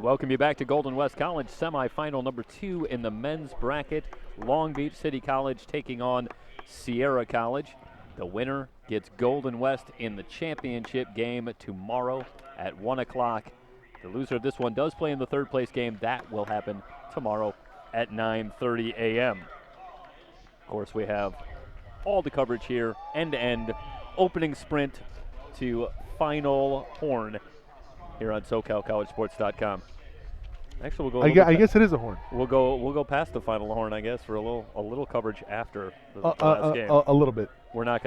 welcome you back to Golden West College semifinal number 2 in the men's bracket. Long Beach City College taking on Sierra College. The winner gets Golden West in the championship game tomorrow at 1 o'clock. The loser of this one does play in the third place game. That will happen tomorrow at 9:30 a.m. Of course, we have all the coverage here, end-to-end, opening sprint to final horn here on SoCalCollegeSports.com. Actually, we'll go. I guess it is a horn. We'll go past the final horn, I guess, for a little coverage after the last game. A little bit. We're not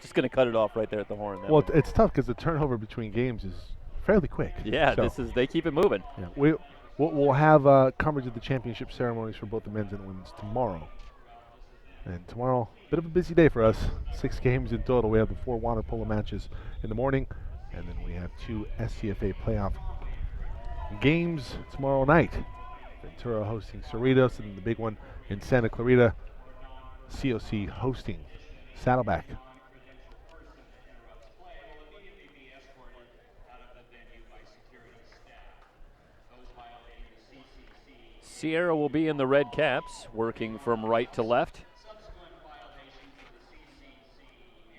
just gonna cut it off right there at the horn. Well, it's tough because the turnover between games is fairly quick. Yeah, so, they keep it moving. Yeah, we'll have coverage of the championship ceremonies for both the men's and women's tomorrow. And tomorrow, a bit of a busy day for us. 6 games in total. We have the 4 water polo matches in the morning, and then we have 2 SCFA playoff games tomorrow night. Ventura hosting Cerritos, and the big one in Santa Clarita, COC hosting Saddleback. Sierra will be in the red caps, working from right to left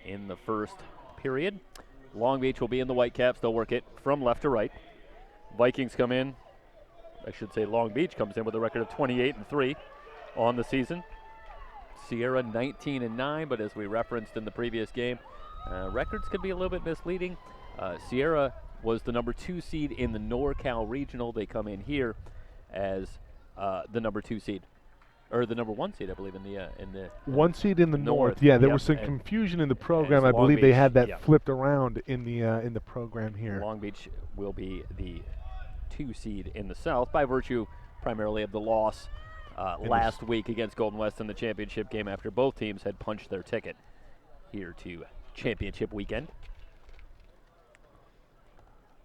in the first period. Long Beach will be in the white caps. They'll work it from left to right. Vikings come in. I should say Long Beach comes in with a record of 28-3 on the season. Sierra 19-9, but as we referenced in the previous game, records could be a little bit misleading. Sierra was the number 2 seed in the NorCal Regional. They come in here as the number 2 seed, or the number 1 seed, I believe, in the 1 seed in the north. Yeah, there was some confusion in the program. I believe they had that flipped around in the program here. Long Beach will be the 2 seed in the south by virtue primarily of the loss last week against Golden West in the championship game after both teams had punched their ticket here to championship weekend.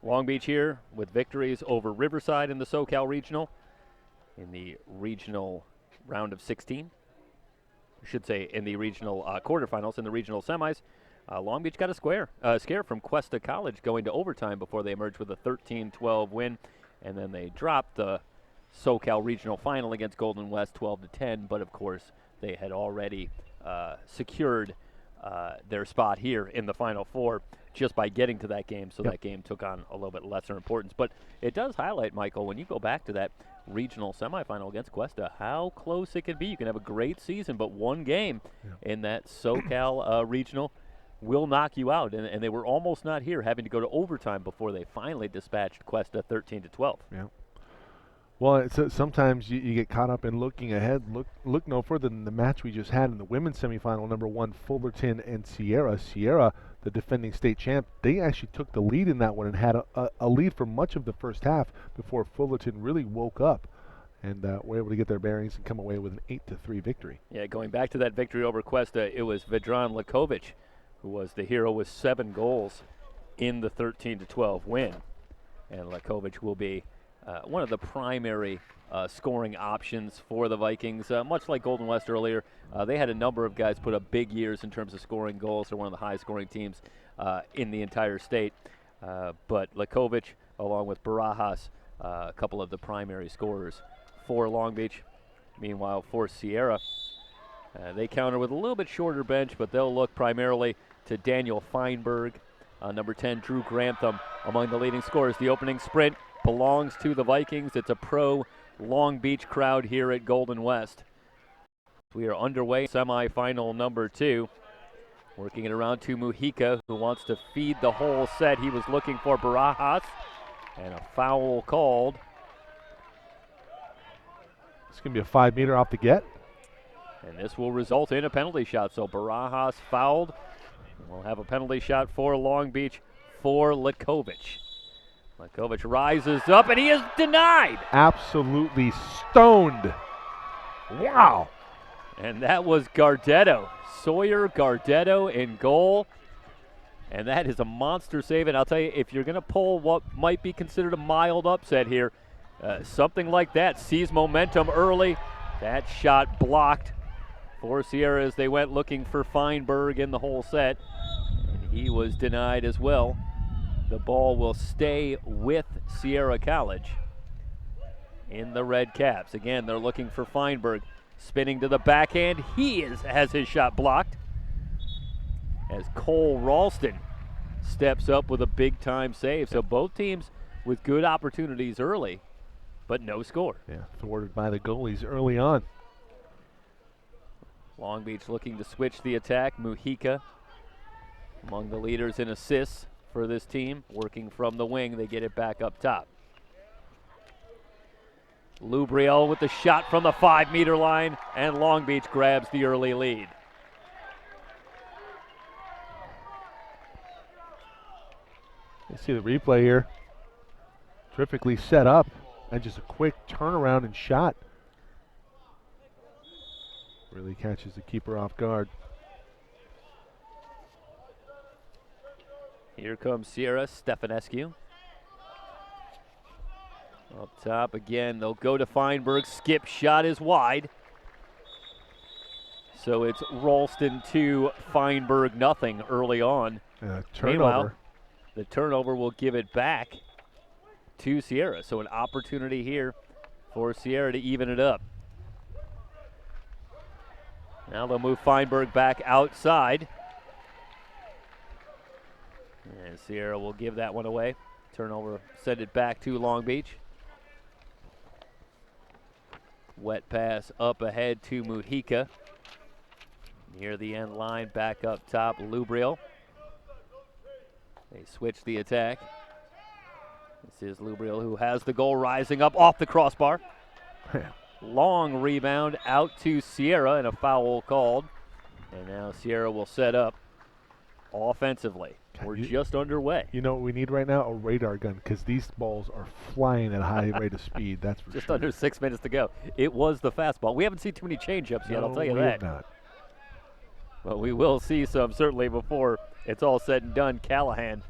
Long Beach here with victories over Riverside in the SoCal Regional in the regional round of 16. I should say in the regional quarterfinals. In the regional semis, Long Beach got a scare from Cuesta College going to overtime before they emerged with a 13-12 win, and then they dropped the SoCal regional final against Golden West 12-10, but of course they had already secured their spot here in the Final Four just by getting to that game, so that game took on a little bit lesser importance. But it does highlight, Michael, when you go back to that regional semifinal against Cuesta, how close it can be. You can have a great season, but one game in that SoCal regional will knock you out, and they were almost not here, having to go to overtime before they finally dispatched Cuesta 13-12. Yeah. Well, sometimes you get caught up in looking ahead. Look no further than the match we just had in the women's semifinal, number 1, Fullerton and Sierra. Sierra, the defending state champ, they actually took the lead in that one and had a lead for much of the first half before Fullerton really woke up and were able to get their bearings and come away with an 8-3 victory. Yeah, going back to that victory over Cuesta, it was Vedran Lakovic who was the hero with 7 goals in the 13-12 win. And Lakovic will be one of the primary scoring options for the Vikings. Much like Golden West earlier, they had a number of guys put up big years in terms of scoring goals. They're one of the highest scoring teams in the entire state. But Lakovic, along with Barajas, a couple of the primary scorers for Long Beach. Meanwhile, for Sierra, they counter with a little bit shorter bench, but they'll look primarily to Daniel Feinberg. Number 10, Drew Grantham, among the leading scorers. The opening sprint belongs to the Vikings. It's a pro Long Beach crowd here at Golden West. We are underway, semifinal number 2. Working it around to Mujica, who wants to feed the whole set. He was looking for Barajas, and a foul called. It's going to be a 5-meter off the get. And this will result in a penalty shot. So Barajas fouled. We'll have a penalty shot for Long Beach for Lakovic. Lakovic rises up, and he is denied. Absolutely stoned. Wow. And that was Gardetto. Sawyer Gardetto in goal. And that is a monster save. And I'll tell you, if you're going to pull what might be considered a mild upset here, something like that sees momentum early. That shot blocked for Sierra as they went looking for Feinberg in the whole set. And he was denied as well. The ball will stay with Sierra College. in the red caps. Again, they're looking for Feinberg. Spinning to the backhand. Has his shot blocked as Cole Ralston steps up with a big-time save. So both teams with good opportunities early, but no score. Yeah, thwarted by the goalies early on. Long Beach looking to switch the attack. Mujica among the leaders in assists for this team. Working from the wing, they get it back up top. Lubriel with the shot from the 5-meter line, and Long Beach grabs the early lead. You see the replay here. Terrifically set up, and just a quick turnaround and shot. Really catches the keeper off guard. Here comes Sierra Stefanescu. Up top again, they'll go to Feinberg. Skip shot is wide. So it's Ralston 2, Feinberg nothing early on. Turnover. Meanwhile, the turnover will give it back to Sierra. So an opportunity here for Sierra to even it up. Now they'll move Feinberg back outside. And Sierra will give that one away. Turnover, send it back to Long Beach. Wet pass up ahead to Mujica. Near the end line, back up top, Lubriel. They switch the attack. This is Lubriel who has the goal, rising up off the crossbar. Long rebound out to Sierra and a foul called. And now Sierra will set up offensively. We're just underway. You know what we need right now? A radar gun, because these balls are flying at a high rate of speed. That's for just sure. Under 6 minutes to go. It was the fastball. We haven't seen too many changeups yet, I'll tell you that. Not. But we will see some certainly before it's all said and done. Callahan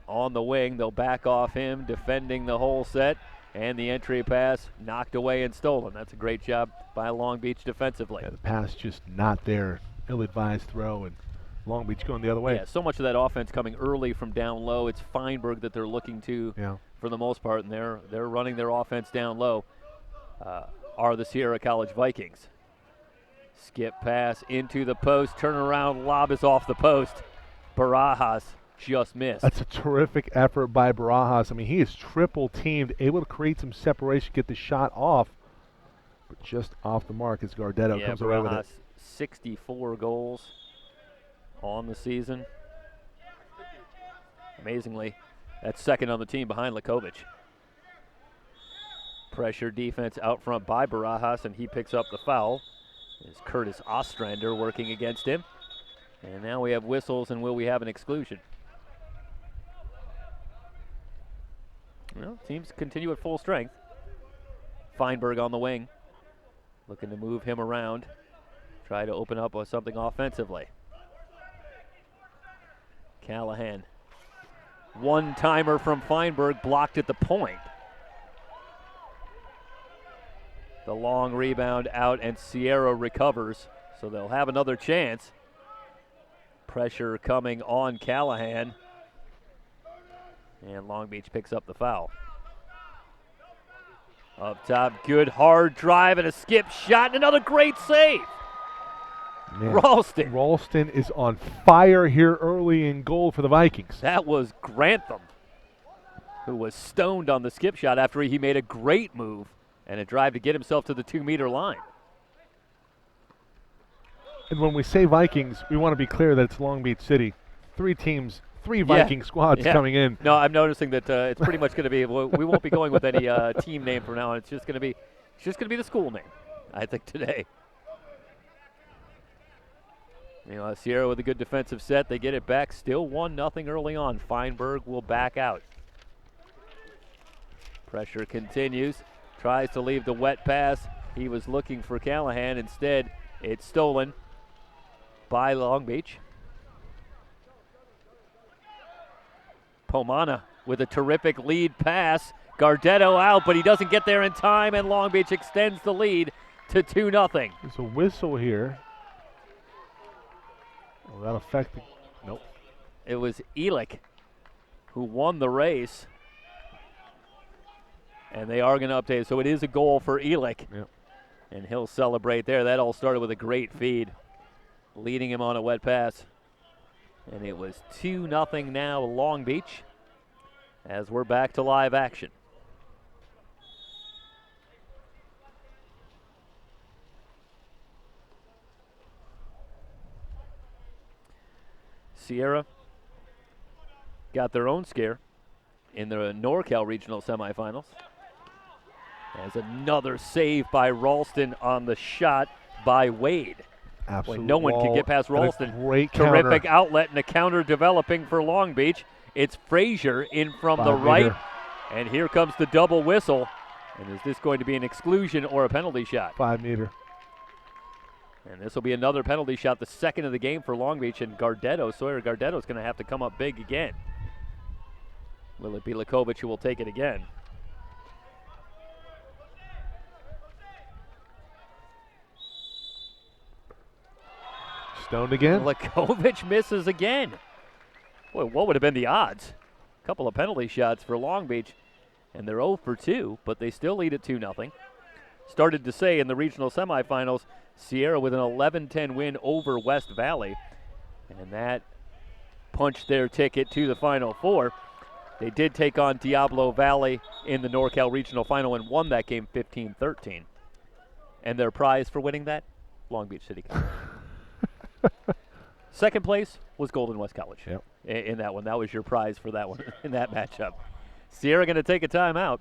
on the wing. They'll back off him, defending the whole set. And the entry pass knocked away and stolen. That's a great job by Long Beach defensively. Yeah, the pass just not there. Ill-advised throw, and Long Beach going the other way. Yeah, so much of that offense coming early from down low. It's Feinberg that they're looking to for the most part, and they're running their offense down low. Are the Sierra College Vikings. Skip pass into the post, turnaround lob is off the post. Barajas just missed. That's a terrific effort by Barajas. I mean, he is triple teamed, able to create some separation, get the shot off, but just off the mark as Gardetto comes away with it. 64 goals on the season. Amazingly, that's second on the team behind Lakovic. Pressure defense out front by Barajas, and he picks up the foul. Is Curtis Ostrander working against him. And now we have whistles, and will we have an exclusion? Well, teams continue at full strength. Feinberg on the wing, looking to move him around, try to open up with something offensively. Callahan, one-timer from Feinberg, blocked at the point. The long rebound out, and Sierra recovers, so they'll have another chance. Pressure coming on Callahan, and Long Beach picks up the foul. Up top, good hard drive and a skip shot, and another great save. Man, Ralston. Ralston is on fire here early in goal for the Vikings. That was Grantham, who was stoned on the skip shot after he made a great move and a drive to get himself to the 2-meter line. And when we say Vikings, we want to be clear that it's Long Beach City. Three teams, three Viking squads coming in. No, I'm noticing that it's pretty much going to be. We won't be going with any team name from now on. It's just going to be the school name, I think, today. Sierra with a good defensive set. They get it back. Still 1-0 early on. Feinberg will back out. Pressure continues. Tries to leave the wet pass. He was looking for Callahan. Instead, it's stolen by Long Beach. Pomana with a terrific lead pass. Gardetto out, but he doesn't get there in time, and Long Beach extends the lead to 2-0. There's a whistle here. Will that affect the... Nope. It was Elick who won the race. And they are going to update it. So it is a goal for Elick. Yep. And he'll celebrate there. That all started with a great feed, leading him on a wet pass. And it was 2-0 now Long Beach as we're back to live action. Sierra got their own scare in the NorCal Regional Semifinals. As another save by Ralston on the shot by Wade. Absolute no one could get past Ralston. Great Terrific counter. outlet and a counter developing for Long Beach. It's Frazier in from the right. And here comes the double whistle. And is this going to be an exclusion or a penalty shot? 5 meter. And this will be another penalty shot, the second of the game for Long Beach. And Sawyer Gardetto's going to have to come up big again. Will it be Lakovic who will take it again? Stoned again. Lakovic misses again. Boy, what would have been the odds? A couple of penalty shots for Long Beach, and they're 0 for 2, but they still lead at 2-0. Started to say in the regional semifinals, Sierra with an 11-10 win over West Valley, and that punched their ticket to the Final Four. They did take on Diablo Valley in the NorCal Regional Final and won that game 15-13. And their prize for winning that? Long Beach City College. Second place was Golden West College. Yep. In that one. That was your prize for that one in that matchup. Sierra going to take a timeout.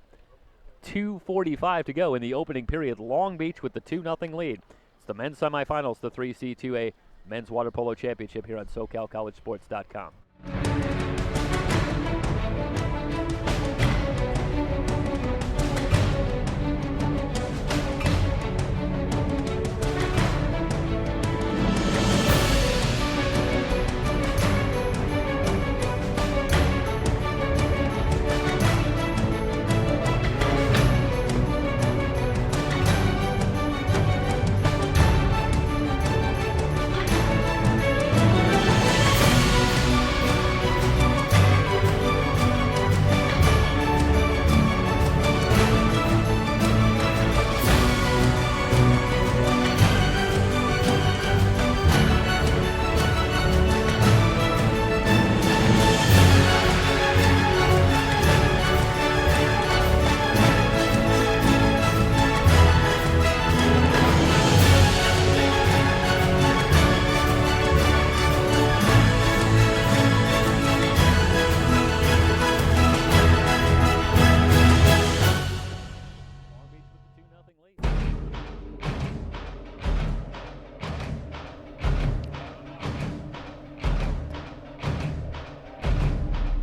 2:45 to go in the opening period. Long Beach with the 2-0 lead. It's the men's semifinals, the 3C2A Men's Water Polo Championship here on SoCalCollegeSports.com.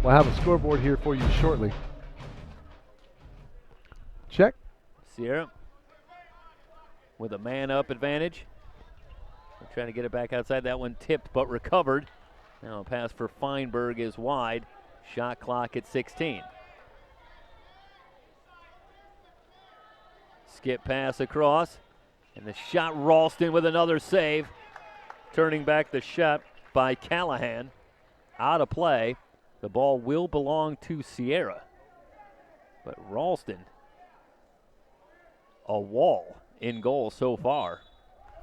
We'll have a scoreboard here for you shortly. Check. Sierra with a man-up advantage. They're trying to get it back outside. That one tipped but recovered. Now a pass for Feinberg is wide. Shot clock at 16. Skip pass across. And the shot, Ralston with another save. Turning back the shot by Callahan. Out of play. The ball will belong to Sierra. But Ralston, a wall in goal so far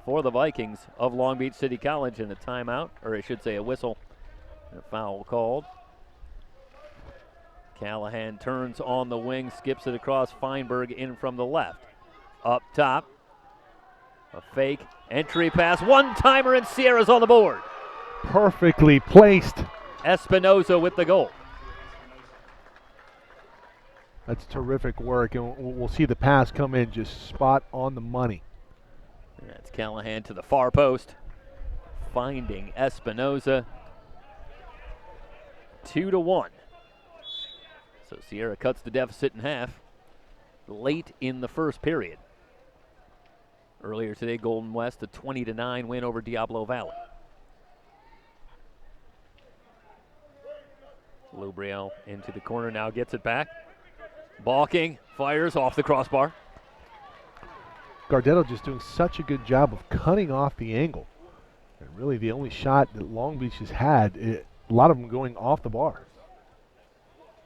for the Vikings of Long Beach City College, and a timeout, or I should say a whistle, and a foul called. Callahan turns on the wing, skips it across. Feinberg in from the left. Up top, a fake entry pass, one-timer, and Sierra's on the board. Perfectly placed. Espinoza with the goal. That's terrific work, and we'll see the pass come in just spot on the money. That's Callahan to the far post, finding Espinoza. 2-1. So Sierra cuts the deficit in half late in the first period. Earlier today, Golden West, a 20-9 win over Diablo Valley. Lubriel into the corner, now gets it back. Balking, fires off the crossbar. Gardetto just doing such a good job of cutting off the angle. And really the only shot that Long Beach has had, a lot of them going off the bar.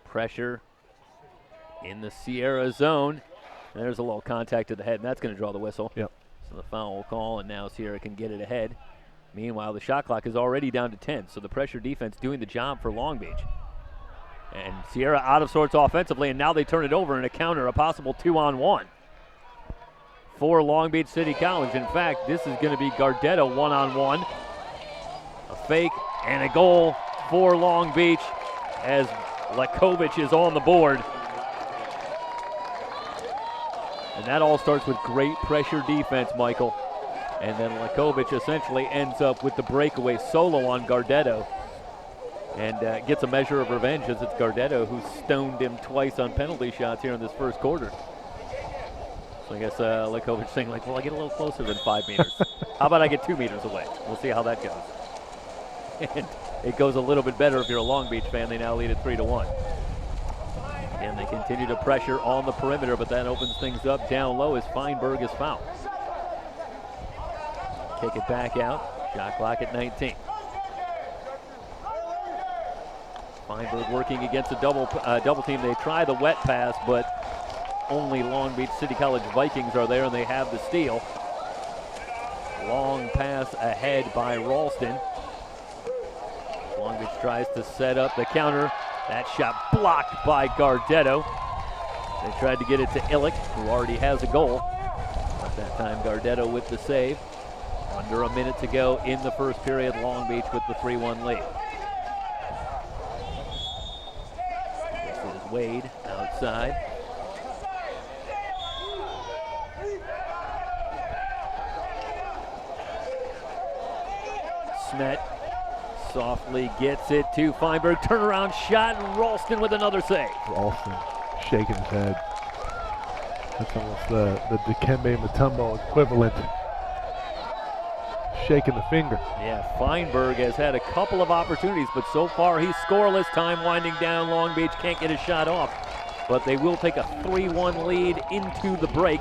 Pressure in the Sierra zone. There's a little contact to the head, and that's going to draw the whistle. Yep. So the foul will call, and now Sierra can get it ahead. Meanwhile, the shot clock is already down to 10, so the pressure defense doing the job for Long Beach. And Sierra out of sorts offensively, and now they turn it over in a counter, a possible 2-on-1 for Long Beach City College. In fact, this is going to be Gardetto 1-on-1. A fake and a goal for Long Beach as Lekovic is on the board. And that all starts with great pressure defense, Michael. And then Lekovic essentially ends up with the breakaway solo on Gardetto and gets a measure of revenge, as it's Gardetto who stoned him twice on penalty shots here in this first quarter. So I guess Lekovic saying, like, well, I get a little closer than 5 meters. How about I get 2 meters away? We'll see how that goes. And it goes a little bit better if you're a Long Beach fan. They now lead it 3-1. And they continue to pressure on the perimeter, but that opens things up down low as Feinberg is fouled. Kick it back out. Shot clock at 19. Feinberg working against a double team. They try the wet pass, but only Long Beach City College Vikings are there, and they have the steal. Long pass ahead by Ralston. Long Beach tries to set up the counter. That shot blocked by Gardetto. They tried to get it to Illick, who already has a goal. But that time Gardetto with the save. Under a minute to go in the first period. Long Beach with the 3-1 lead. This is Wade outside. Smet softly gets it to Feinberg. Turnaround shot, and Ralston with another save. Ralston shaking his head. That's almost the Dikembe Mutombo equivalent. Shaking the finger. Yeah, Feinberg has had a couple of opportunities, but so far he's scoreless. Time winding down. Long Beach can't get his shot off, but they will take a 3-1 lead into the break.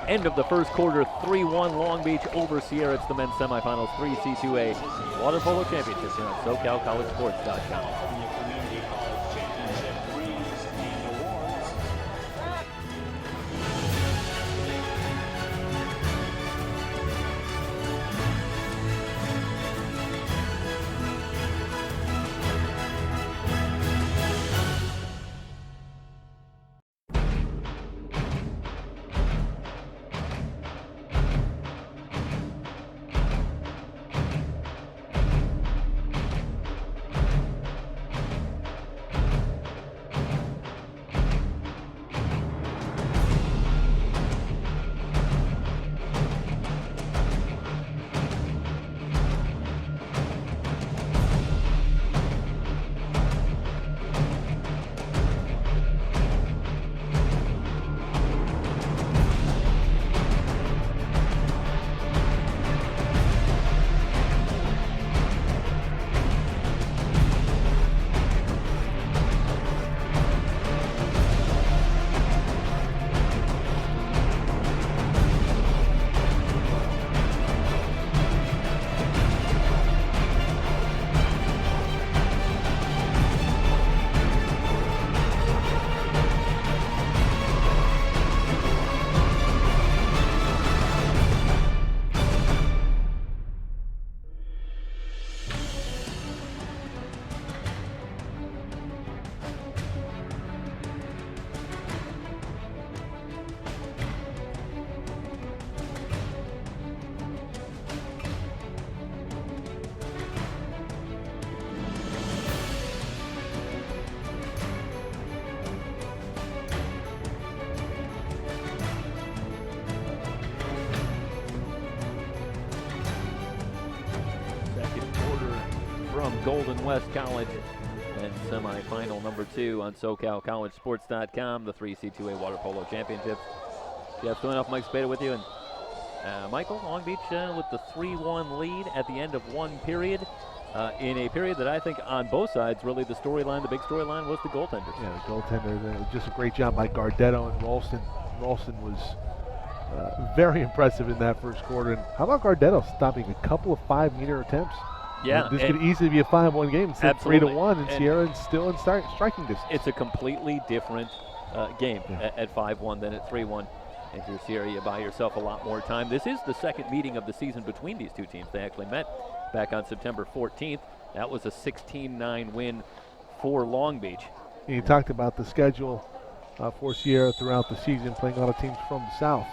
End of the first quarter, 3-1 Long Beach over Sierra. It's the men's semifinals, 3 CCCAA Water Polo Championships here on SoCalCollegeSports.com. Golden West College and semifinal number 2 on SoCalCollegeSports.com, the 3C2A Water Polo Championships. Jeff Stoynoff, Mike Spada with you, and Michael, Long Beach with the 3-1 lead at the end of one period. In a period that I think on both sides, really the storyline, the big storyline was the goaltenders. Yeah, the goaltender, just a great job by Gardetto and Ralston. Ralston was very impressive in that first quarter. And how about Gardetto stopping a couple of 5-meter attempts? Yeah, this could easily be a 5-1 game instead of 3-1, and and Sierra is still in striking distance. It's a completely different game at 5-1 than at 3-1. If you're Sierra, you buy yourself a lot more time. This is the second meeting of the season between these two teams. They actually met back on September 14th. That was a 16-9 win for Long Beach. You talked about the schedule for Sierra throughout the season, playing a lot of teams from the South.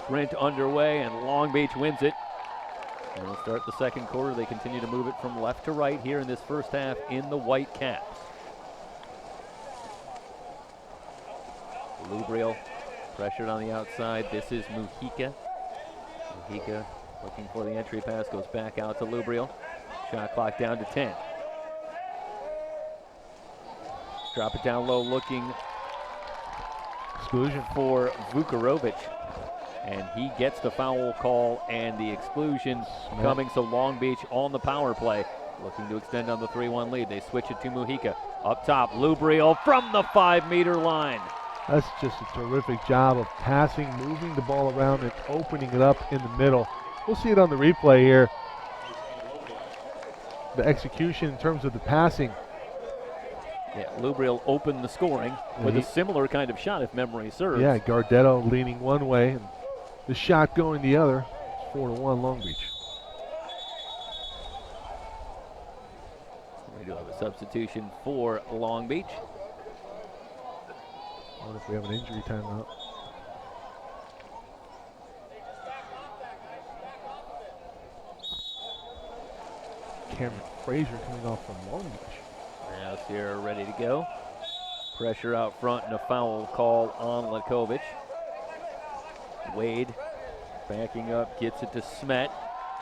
Sprint underway, and Long Beach wins it. And we'll start the second quarter. They continue to move it from left to right here in this first half in the white caps. Lubriel pressured on the outside. This is Mujica. Mujica looking for the entry pass, goes back out to Lubriel. Shot clock down to 10. Drop it down low, looking Exclusion for Vukarovic. And he gets the foul call and the exclusion coming, so Long Beach on the power play, looking to extend on the 3-1 lead. They switch it to Mujica. Up top, Lubriel from the 5-meter line. That's just a terrific job of passing, moving the ball around, and opening it up in the middle. We'll see it on the replay here. The execution in terms of the passing. Yeah, Lubriel opened the scoring with a similar kind of shot, if memory serves. Yeah, Gardetto leaning one way, and the shot going the other. It's 4-1 Long Beach. We do have a substitution for Long Beach. I wonder if we have an injury timeout. Cameron Frazier coming off from Long Beach. Now Sierra ready to go. Pressure out front and a foul call on Lakovic. Wade backing up, gets it to Smet.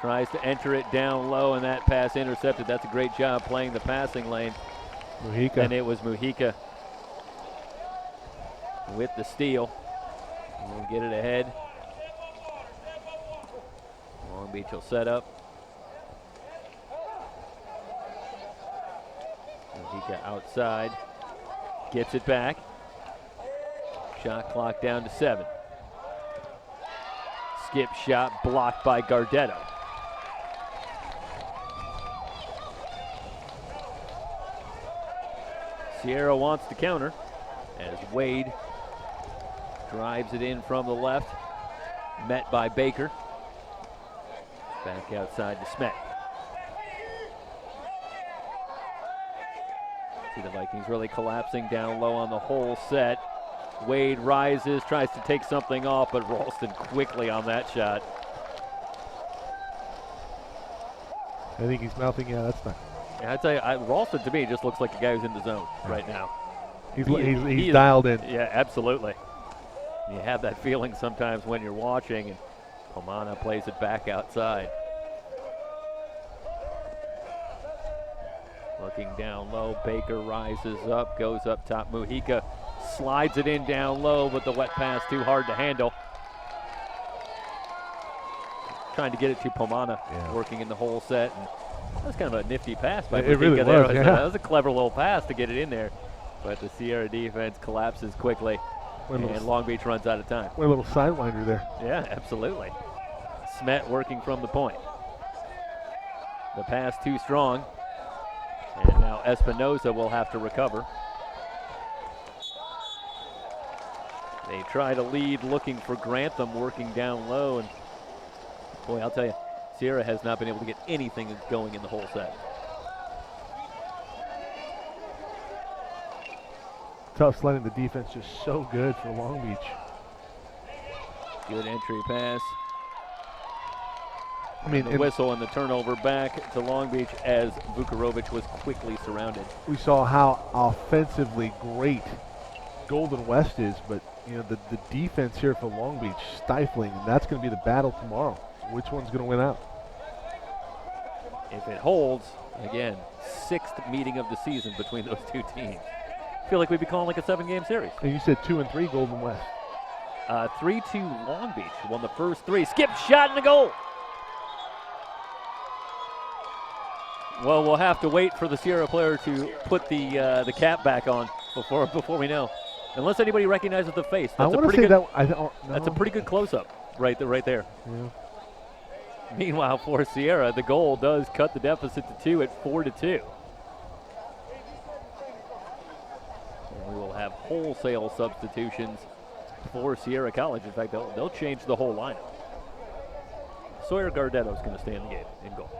Tries to enter it down low, and that pass intercepted. That's a great job playing the passing lane. Mujica. And it was Mujica with the steal. We'll get it ahead. Long Beach will set up. Mujica outside. Gets it back. Shot clock down to 7. Skip shot blocked by Gardetto. Sierra wants to counter as Wade drives it in from the left, met by Baker. Back outside to Smet. See the Vikings really collapsing down low on the whole set. Wade rises, tries to take something off, but Ralston quickly on that shot. I think he's mouthing, yeah, that's not. Yeah, I tell you, Ralston to me just looks like a guy who's in the zone right now. He's dialed in. Yeah, absolutely. You have that feeling sometimes when you're watching, and Pomana plays it back outside. Looking down low, Baker rises up, goes up top. Mujica slides it in down low, but the wet pass too hard to handle. Trying to get it to Pomana, working in the whole set. And that's kind of a nifty pass by Mujica. It really there. was, yeah. That was a clever little pass to get it in there. But the Sierra defense collapses quickly, and Long Beach runs out of time. What a little sidewinder there. Yeah, absolutely. Smet working from the point. The pass too strong. And now Espinoza will have to recover. They try to lead, looking for Grantham, working down low. And boy, I'll tell you, Sierra has not been able to get anything going in the whole set. Tough sledding, the defense just so good for Long Beach. Good entry pass. I mean, the whistle and the turnover back to Long Beach as Vukarovic was quickly surrounded. We saw how offensively great Golden West is, but you know the defense here for Long Beach stifling, and that's going to be the battle tomorrow. Which one's going to win out? If it holds, again, 6th meeting of the season between those two teams. I feel like we'd be calling like a 7-game series. And you said 2-3 Golden West. 3-2 Long Beach won the first 3. Skip shot in the goal. Well, we'll have to wait for the Sierra player to put the cap back on before we know. Unless anybody recognizes the face. That's a pretty good. That's a pretty good close-up right there. Yeah. Meanwhile, for Sierra, the goal does cut the deficit to 2 at 4-2. have wholesale substitutions for Sierra College. In fact, they'll change the whole lineup. Sawyer Gardetto's going to stay in the game in goal.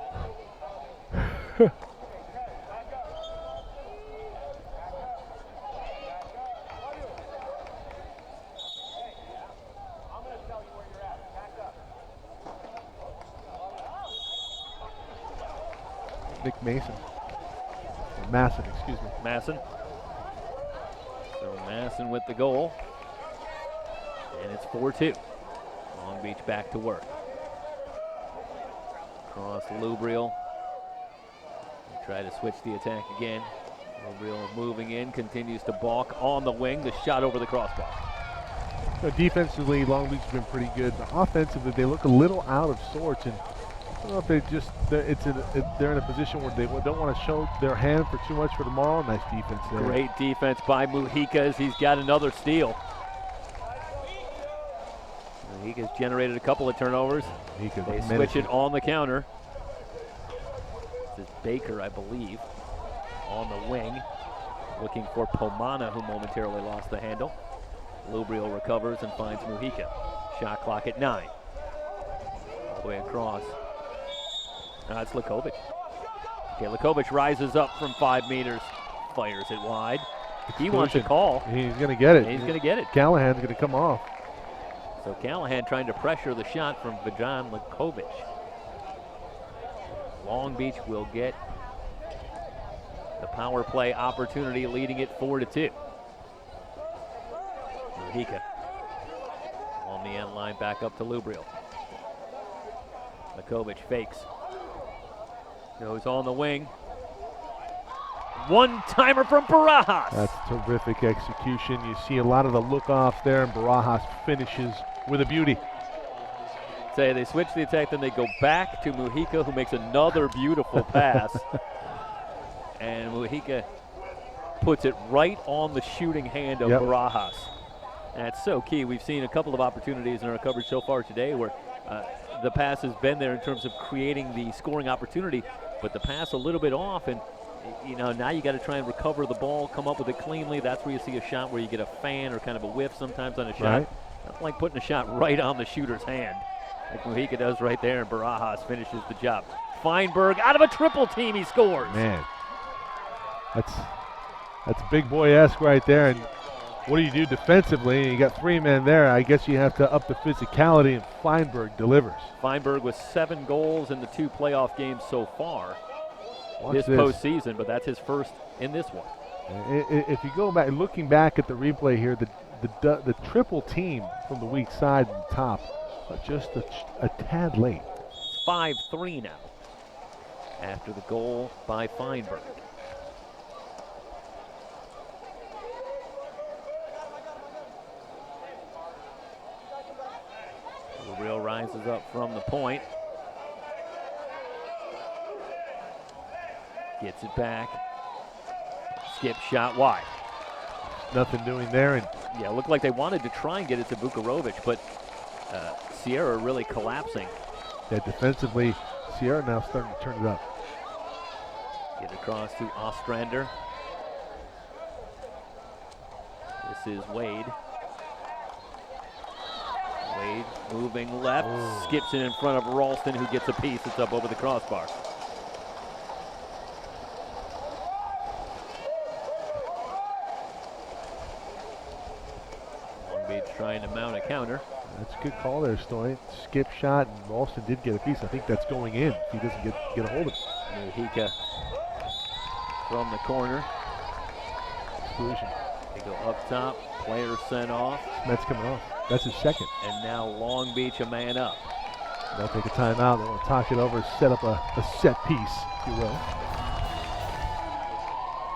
Nick Mason. Masson, excuse me. Masson. So Masson with the goal. And it's 4-2. Long Beach back to work. Cross Lubriel. Try to switch the attack again. Lubriel moving in, continues to balk on the wing. The shot over the crossbar. Defensively, Long Beach has been pretty good. Offensively, they look a little out of sorts, and I don't know if they're in a position where they don't want to show their hand for too much for tomorrow. Nice defense there. Great defense by Mujica as he's got another steal. Mujica's generated a couple of turnovers. They switch it on the counter. This is Baker, I believe, on the wing, looking for Pomana, who momentarily lost the handle. Lubriel recovers and finds Mujica. Shot clock at 9. All the way across. Now it's Lakovic. Okay, Lakovic rises up from 5 meters, fires it wide. He wants a call. He's going to get it. He's going to get it. Callahan's going to come off. So Callahan trying to pressure the shot from Vedran Lakovic. Long Beach will get the power play opportunity, leading it 4-2. Mujica on the end line, back up to Lubriel. Lakovic fakes. Goes on the wing. One-timer from Barajas. That's terrific execution. You see a lot of the look-offs there, and Barajas finishes with a beauty. Say they switch the attack, then they go back to Mujica, who makes another beautiful pass. And Mujica puts it right on the shooting hand of Barajas. That's so key. We've seen a couple of opportunities in our coverage so far today where the pass has been there in terms of creating the scoring opportunity, but the pass a little bit off, and now you got to try and recover the ball, come up with it cleanly. That's where you see a shot where you get a fan or kind of a whiff sometimes on a shot. Right. That's like putting a shot right on the shooter's hand, like Mujica does right there, and Barajas finishes the job. Feinberg out of a triple team, he scores. Man, that's big boy-esque right there. And what do you do defensively? You got 3 men there. I guess you have to up the physicality, and Feinberg delivers. Feinberg with 7 goals in the 2 playoff games so far this postseason, but that's his first in this one. If you go back, looking back at the replay here, the triple team from the weak side and top, just a tad late. 5-3 now after the goal by Feinberg. Lubriel rises up from the point. Gets it back. Skip shot wide. Nothing doing there. And yeah, it looked like they wanted to try and get it to Vukarovic, but Sierra really collapsing. Yeah, defensively, Sierra now starting to turn it up. Get across to Ostrander. This is Wade. Wade moving left, skips it in front of Ralston, who gets a piece. It's up over the crossbar. Long Beach trying to mount a counter. That's a good call there, Stoy. Skip shot, and Ralston did get a piece. I think that's going in if he doesn't get a hold of it. Mujica from the corner. Exclusion. They go up top, player sent off. Smets coming off. That's his second. And now Long Beach a man up. They'll take a timeout. They want to talk it over, set up a set piece, if you will.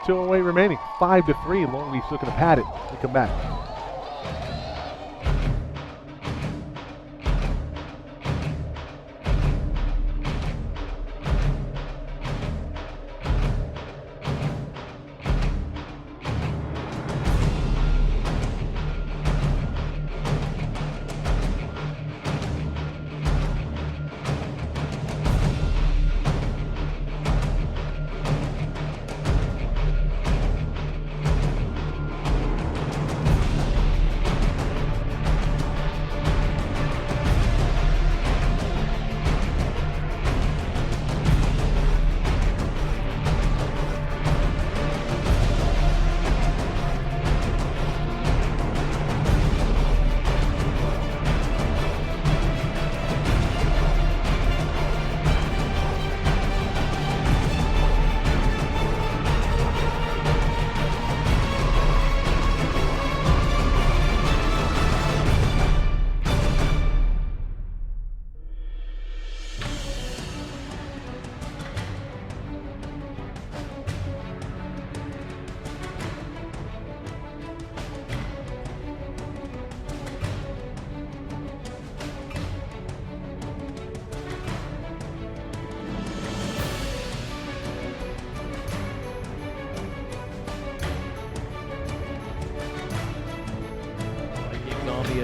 2:08 remaining. 5-3. Long Beach looking to pad it. We come back.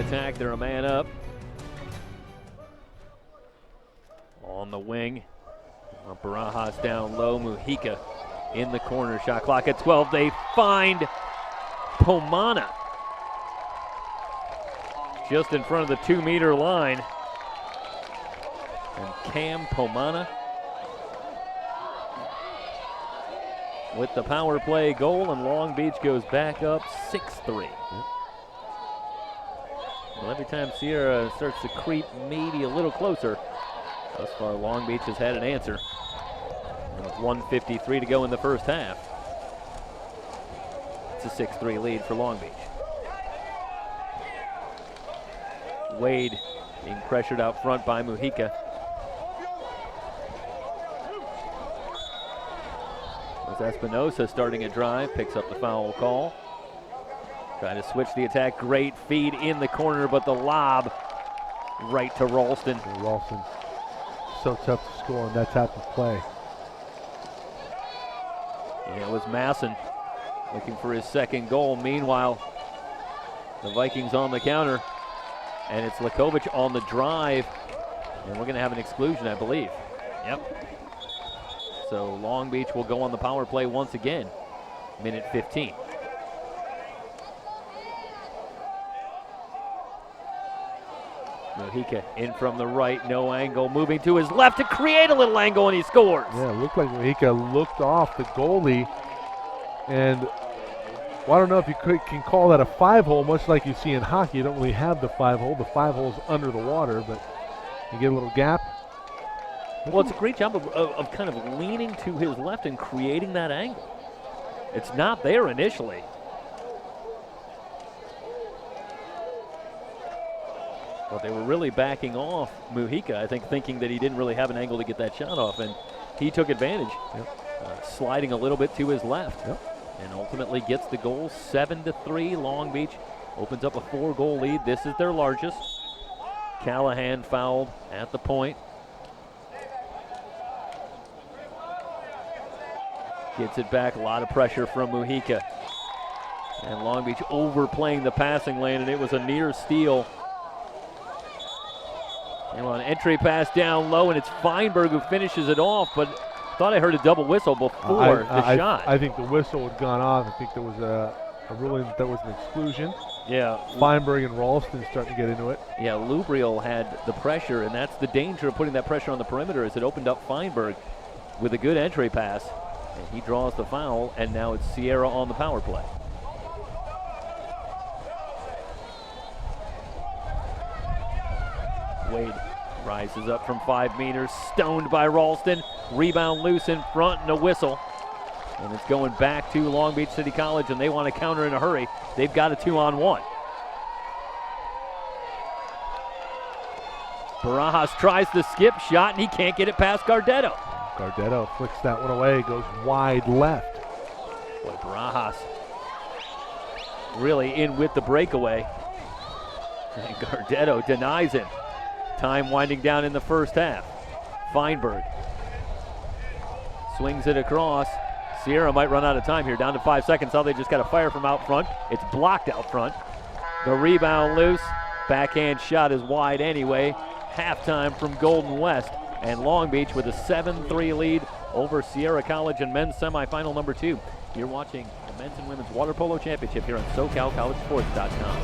attack. They're a man up. On the wing. Barajas down low. Mujica in the corner. Shot clock at 12. They find Pomana just in front of the 2-meter line. And Cam Pomana with the power play goal, and Long Beach goes back up 6-3. Yep. Well, every time Sierra starts to creep maybe a little closer, thus far Long Beach has had an answer. And with 1:53 to go in the first half, it's a 6-3 lead for Long Beach. Wade being pressured out front by Mujica. Espinosa starting a drive, picks up the foul call. Trying to switch the attack, great feed in the corner, but the lob right to Ralston. Ralston, so tough to score on that type of play. And it was Masson looking for his second goal. Meanwhile, the Vikings on the counter, and it's Lakovic on the drive, and we're going to have an exclusion, I believe. Yep. So Long Beach will go on the power play once again, minute 15. Mujica in from the right, no angle, moving to his left to create a little angle, and he scores. Yeah, it looked like Mujica looked off the goalie, and well, I don't know if you can call that a 5-hole, much like you see in hockey. You don't really have the 5-hole. The 5-hole's under the water, but you get a little gap. Well, it's a great job of kind of leaning to his left and creating that angle. It's not there initially. But they were really backing off Mujica, I think, thinking that he didn't really have an angle to get that shot off, and he took advantage, sliding a little bit to his left, and ultimately gets the goal. 7-3. Long Beach opens up a 4-goal lead. This is their largest. Callahan fouled at the point. Gets it back, a lot of pressure from Mujica. And Long Beach overplaying the passing lane, and it was a near steal. And on entry pass down low, and it's Feinberg who finishes it off, but thought I heard a double whistle before the shot. I think the whistle had gone off. I think there was a ruling that there was an exclusion. Yeah. Feinberg and Ralston starting to get into it. Yeah, Lubriel had the pressure, and that's the danger of putting that pressure on the perimeter, is it opened up Feinberg with a good entry pass. And he draws the foul, and now it's Sierra on the power play. Wade rises up from 5 meters, stoned by Ralston. Rebound loose in front, and a whistle. And it's going back to Long Beach City College, and they want to counter in a hurry. They've got a 2-on-1. Barajas tries the skip shot, and he can't get it past Gardetto. Gardetto flicks that one away, goes wide left. Boy, Barajas really in with the breakaway. And Gardetto denies him. Time winding down in the first half. Feinberg swings it across. Sierra might run out of time here, down to 5 seconds. Now they just got a fire from out front. It's blocked out front. The rebound loose. Backhand shot is wide anyway. Halftime from Golden West. And Long Beach with a 7-3 lead over Sierra College in men's semifinal number 2. You're watching the men's and women's water polo championship here on SoCalCollegeSports.com.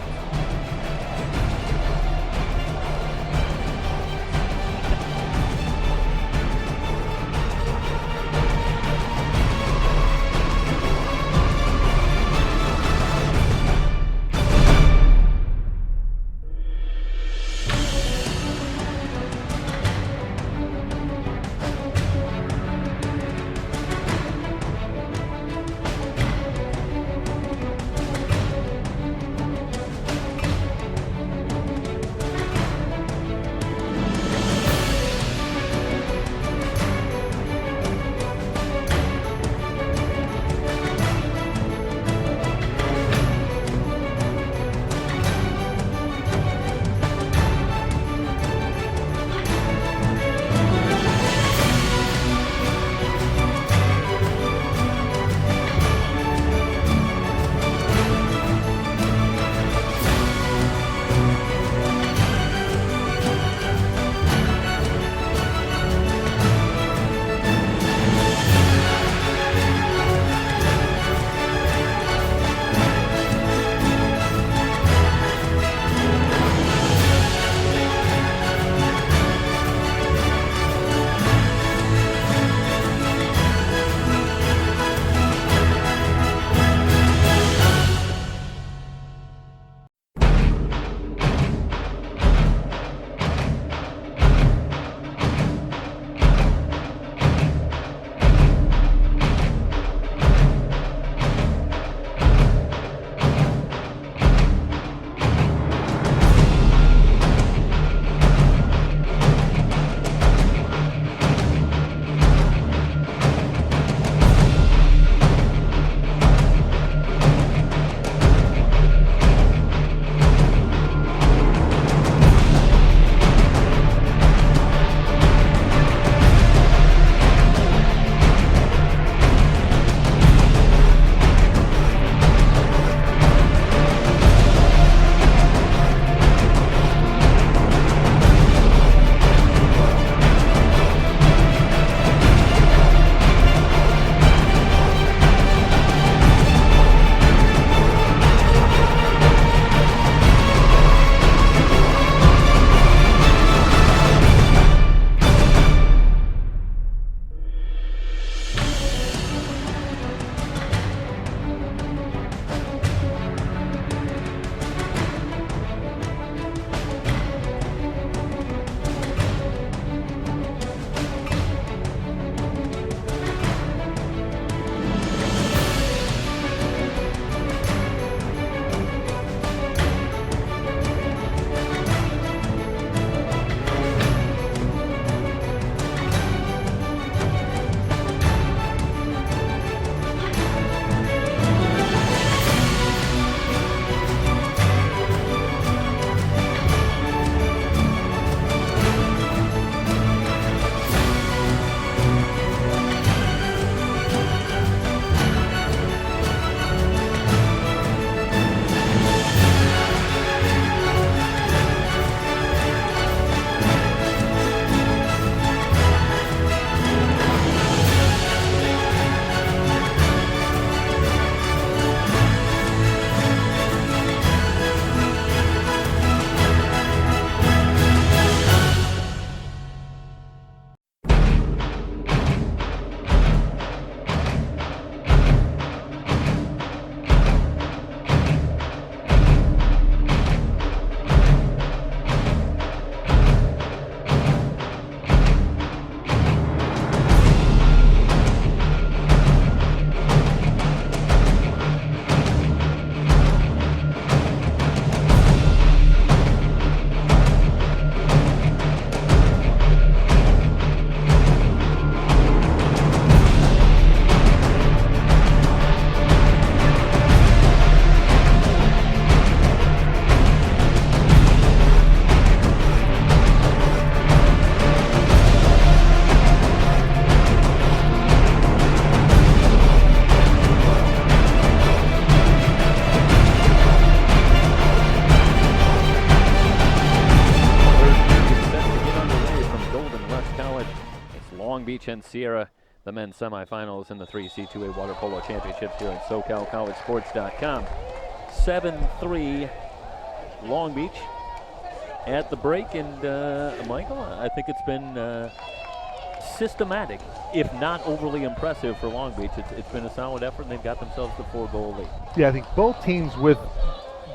Long Beach and Sierra, the men's semifinals in the 3C2A Water Polo Championships here at SoCalCollegeSports.com. 7-3 Long Beach at the break, and Michael, I think it's been systematic, if not overly impressive for Long Beach. It's been a solid effort, and they've got themselves the 4-goal lead. Yeah, I think both teams with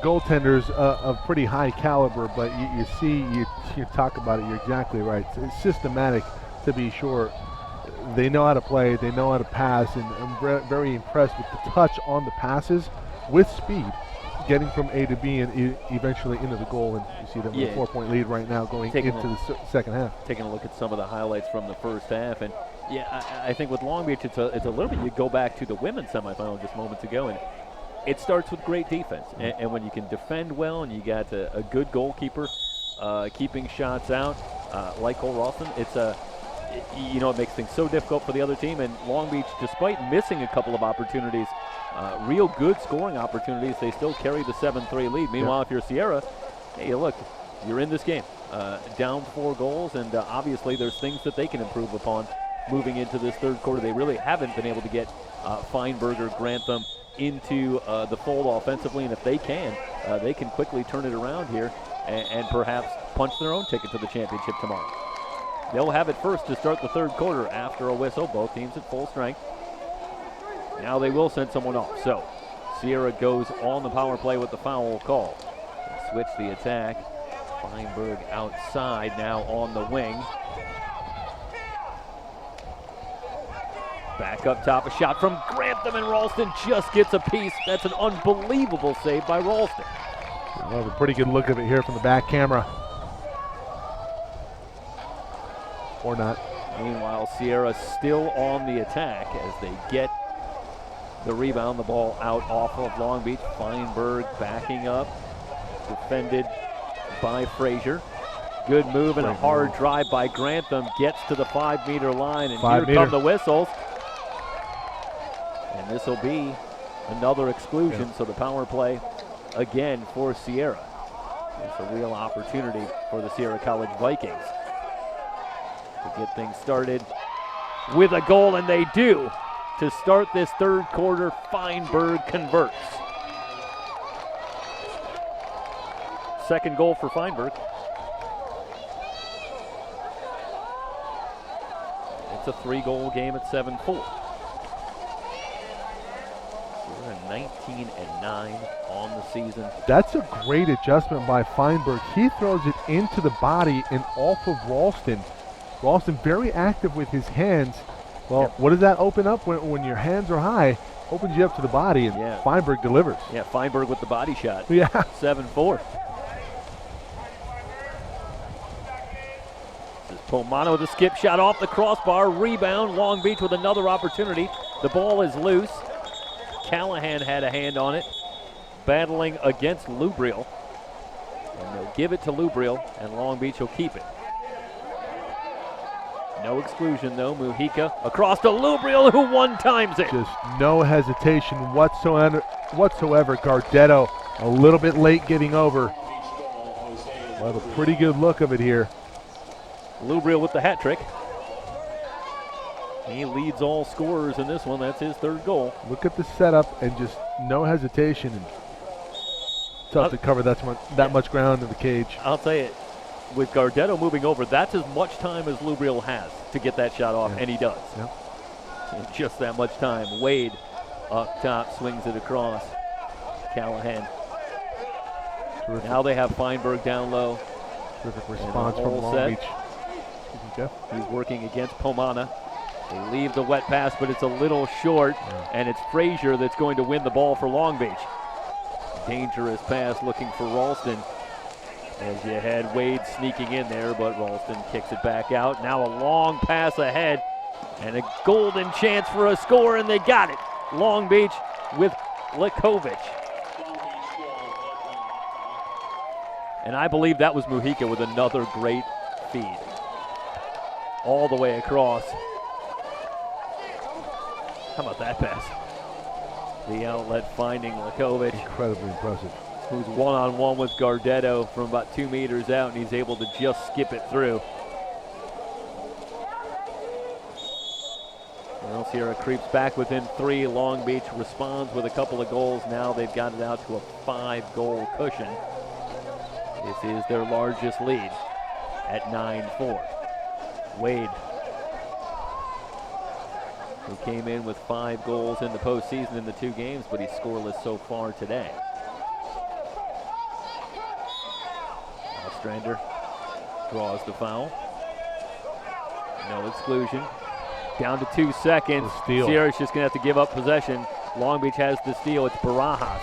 goaltenders of pretty high caliber, but you talk about it, you're exactly right. It's systematic, to be sure. They know how to play, they know how to pass, and I'm very impressed with the touch on the passes with speed, getting from A to B and eventually into the goal. And you see them with a 4-point lead right now going into the second half. Taking a look at some of the highlights from the first half, and I think with Long Beach it's a little bit, you go back to the women's semifinal just moments ago, and it starts with great defense. And when you can defend well and you got a good goalkeeper keeping shots out, like Cole Ralston, it makes things so difficult for the other team. And Long Beach, despite missing a couple of opportunities, real good scoring opportunities, they still carry the 7-3 lead. Meanwhile, if you're Sierra, hey, look, you're in this game, down 4 goals, and obviously there's things that they can improve upon moving into this third quarter. They really haven't been able to get Feinberg or Grantham into the fold offensively, and if they can quickly turn it around here and perhaps punch their own ticket to the championship tomorrow. They'll have it first to start the third quarter after a whistle. Both teams at full strength. Now they will send someone off. So Sierra goes on the power play with the foul call. They switch the attack. Feinberg outside now on the wing. Back up top, a shot from Grantham, and Ralston just gets a piece. That's an unbelievable save by Ralston. Well, a pretty good look of it here from the back camera. Or not. Meanwhile, Sierra still on the attack as they get the rebound, the ball out off of Long Beach. Feinberg backing up, defended by Frazier. Good move and a hard drive by Grantham, gets to the 5-meter line, and here come the whistles. And this will be another exclusion, so the power play again for Sierra. It's a real opportunity for the Sierra College Vikings to get things started with a goal, and they do. To start this third quarter, Feinberg converts. Second goal for Feinberg. It's a 3-goal game at 7-4. We're at 19-9 on the season. That's a great adjustment by Feinberg. He throws it into the body and off of Ralston. Ralston very active with his hands. Well, what does that open up when your hands are high? Opens you up to the body, and Feinberg delivers. Yeah, Feinberg with the body shot. Yeah. 7-4. This is Pomano with a skip shot off the crossbar. Rebound, Long Beach with another opportunity. The ball is loose. Callahan had a hand on it, battling against Lubriel. And they'll give it to Lubriel, and Long Beach will keep it. No exclusion, though. Mujica across to Lubriel, who one-times it. Just no hesitation whatsoever. Gardetto a little bit late getting over. We'll have a pretty good look of it here. Lubriel with the hat trick. He leads all scorers in this one. That's his third goal. Look at the setup and just no hesitation. And tough to cover that much ground in the cage. I'll tell you, with Gardetto moving over, that's as much time as Lubriel has to get that shot off, and he does. In just that much time. Wade up top, swings it across. Callahan. Terrific. Now they have Feinberg down low. Terrific response from Long Beach. He's working against Pomana. They leave the wet pass, but it's a little short, and it's Frazier that's going to win the ball for Long Beach. Dangerous pass looking for Ralston. As you had Wade sneaking in there, but Ralston kicks it back out. Now a long pass ahead, and a golden chance for a score, and they got it. Long Beach with Lakovic. And I believe that was Mujica with another great feed. All the way across. How about that pass? The outlet finding Lakovic. Incredibly impressive. Who's one-on-one with Gardetto from about 2 meters out, and he's able to just skip it through. Well, Sierra creeps back within 3. Long Beach responds with a couple of goals. Now they've got it out to a 5-goal cushion. This is their largest lead at 9-4. Wade, who came in with 5 goals in the postseason in the 2 games, but he's scoreless so far today. Ostrander draws the foul. No exclusion. Down to 2 seconds. Sierra's just going to have to give up possession. Long Beach has the steal. It's Barajas.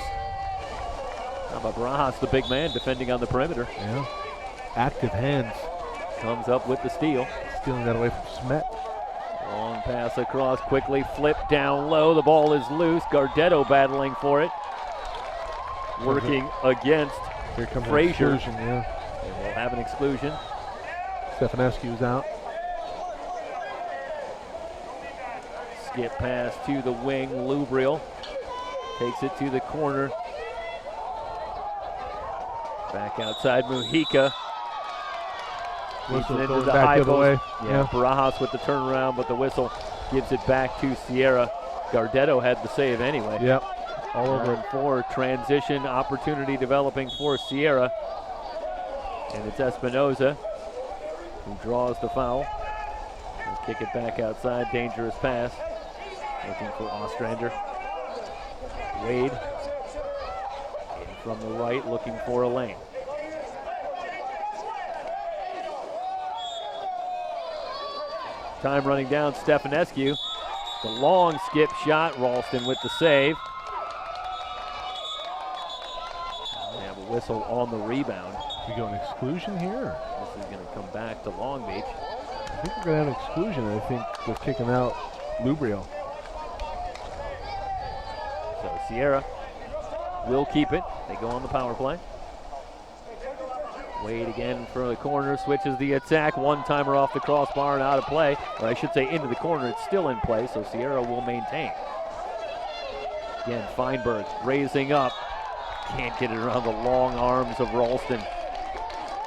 How about Barajas, the big man, defending on the perimeter? Yeah. Active hands. Comes up with the steal. Stealing that away from Smet. Long pass across, quickly flipped down low. The ball is loose. Gardetto battling for it. Working against Here comes Frazier. An exclusion, yeah. And we'll have an exclusion. Stefanescu's out. Skip pass to the wing. Lubriel takes it to the corner. Back outside, Mujica. Whistle into going the back high the other post. way. Yeah, Barajas with the turnaround, but the whistle gives it back to Sierra. Gardetto had the save anyway. Yep, all over it. 4 transition opportunity developing for Sierra. And it's Espinoza who draws the foul. He'll kick it back outside, dangerous pass. Looking for Ostrander. Wade in from the right, looking for a lane. Time running down, Stefanescu. The long skip shot, Ralston with the save. They have a whistle on the rebound. We go an exclusion here? This is going to come back to Long Beach. I think we're going to have an exclusion. I think they're kicking out Lubriel. So Sierra will keep it. They go on the power play. Wade again from the corner, switches the attack. One-timer off the crossbar and out of play. Or I should say into the corner. It's still in play, so Sierra will maintain. Again, Feinberg raising up. Can't get it around the long arms of Ralston.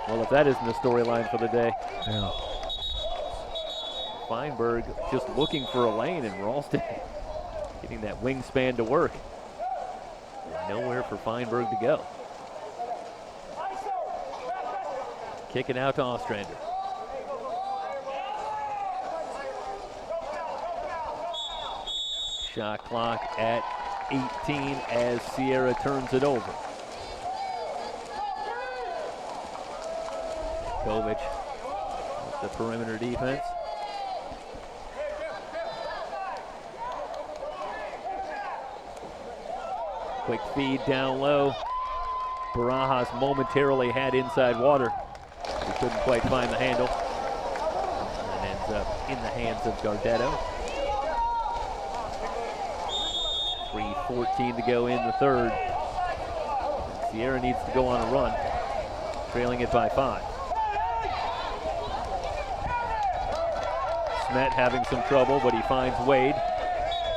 Well, if that isn't the storyline for the day. Yeah. Feinberg just looking for a lane, and Ralston getting that wingspan to work. Nowhere for Feinberg to go. Kicking out to Ostrander. Shot clock at 18 as Sierra turns it over. Kovic with the perimeter defense. Quick feed down low. Barajas momentarily had inside water. He couldn't quite find the handle. And ends up in the hands of Gardetto. 3:14 to go in the third. Sierra needs to go on a run, trailing it by 5. Smet having some trouble, but he finds Wade.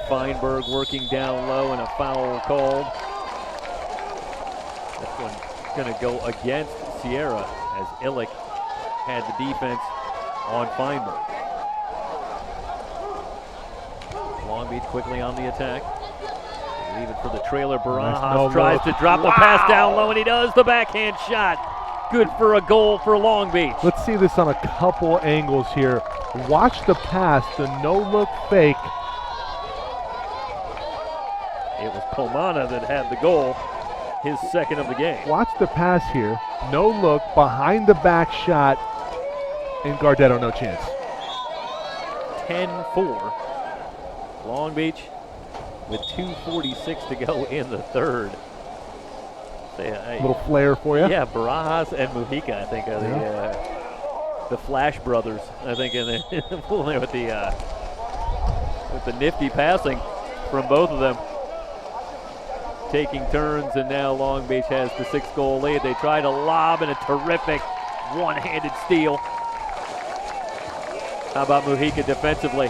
Feinberg working down low and a foul called. This one's going to go against Sierra as Illich had the defense on Feinberg. Long Beach quickly on the attack. They leave it for the trailer. Barajas tries to drop the pass down low, and he does. The backhand shot. Good for a goal for Long Beach. Let's see this on a couple angles here. Watch the pass, the no-look fake. It was Pomana that had the goal, his second of the game. Watch the pass here. No look, behind the back shot, and Gardetto no chance. 10-4. Long Beach with 2:46 to go in the third. A little flare for you. Yeah, Barajas and Mujica, I think, are the Flash brothers. I think in the pool there with the nifty passing from both of them. Taking turns, and now Long Beach has the 6-goal lead. They try to lob, and a terrific one-handed steal. How about Mujica defensively?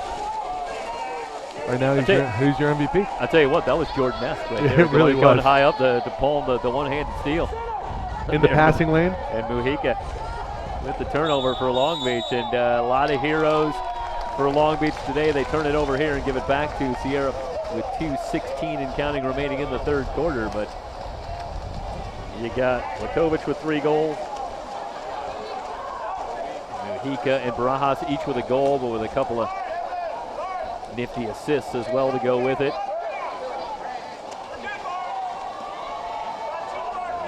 Right now, who's your MVP? I'll tell you what, that was Jordan-esque right there. It really going was. high up to pull the one-handed steal. In the passing lane? And Mujica with the turnover for Long Beach, and a lot of heroes for Long Beach today. They turn it over here and give it back to Sierra with 2:16 and counting remaining in the third quarter. But you got Lakovic with 3 goals. Mujica and Barajas each with a goal, but with a couple of nifty assists as well to go with it.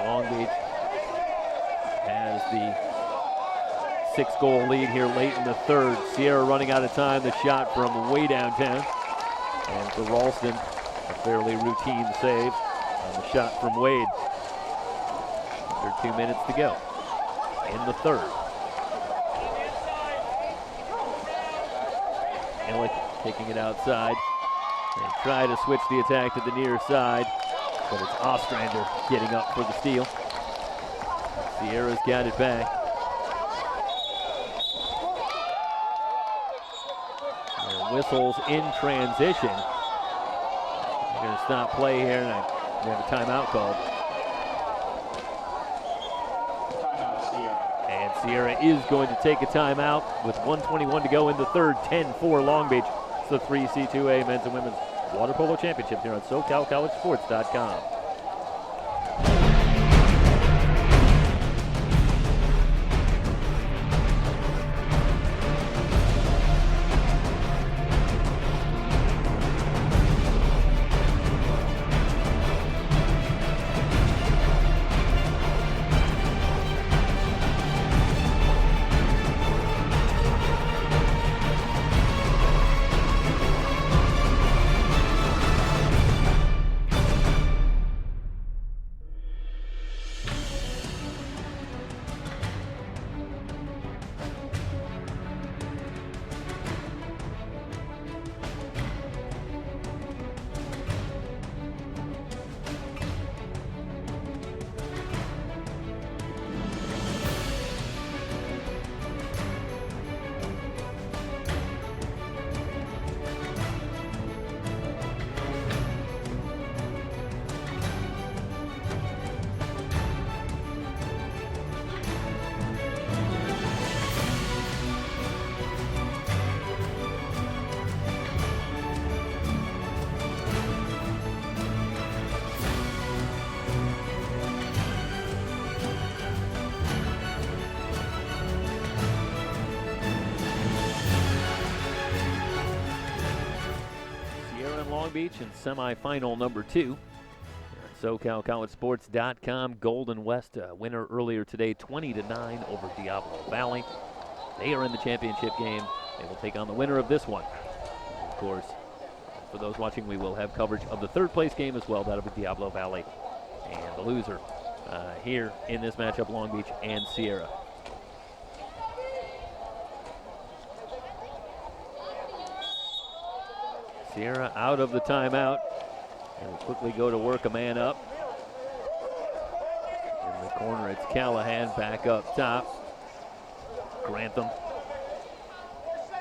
Long Beach has the 6-goal lead here late in the third. Sierra running out of time. The shot from way downtown. And for Ralston, a fairly routine save on the shot from Wade. Under 2 minutes to go in the third. Illich taking it outside. They try to switch the attack to the near side, but it's Ostrander getting up for the steal. Sierra's got it back. Whistles in transition. They're going to stop play here, and we have a timeout called. And Sierra is going to take a timeout with 1:21 to go in the third. 10-4 Long Beach. It's the 3C2A Men's and Women's Water Polo Championship here on SoCalCollegeSports.com. Beach in semifinal number 2. SoCalCollegeSports.com. Golden West winner earlier today, 20-9 over Diablo Valley. They are in the championship game. They will take on the winner of this one. And of course, for those watching, we will have coverage of the third place game as well. That'll be Diablo Valley and the loser here in this matchup, Long Beach and Sierra. Sierra out of the timeout. And will quickly go to work a man up. In the corner, it's Callahan back up top. Grantham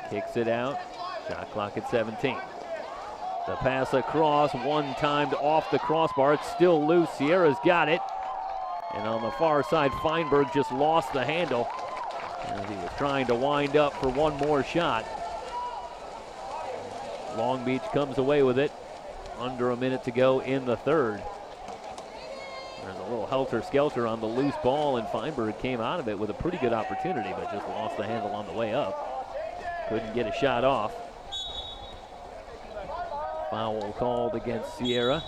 kicks it out. Shot clock at 17. The pass across, one timed off the crossbar. It's still loose. Sierra's got it. And on the far side, Feinberg just lost the handle as he was trying to wind up for one more shot. Long Beach comes away with it. Under a minute to go in the third. There's a little helter-skelter on the loose ball, and Feinberg came out of it with a pretty good opportunity, but just lost the handle on the way up. Couldn't get a shot off. Foul called against Sierra.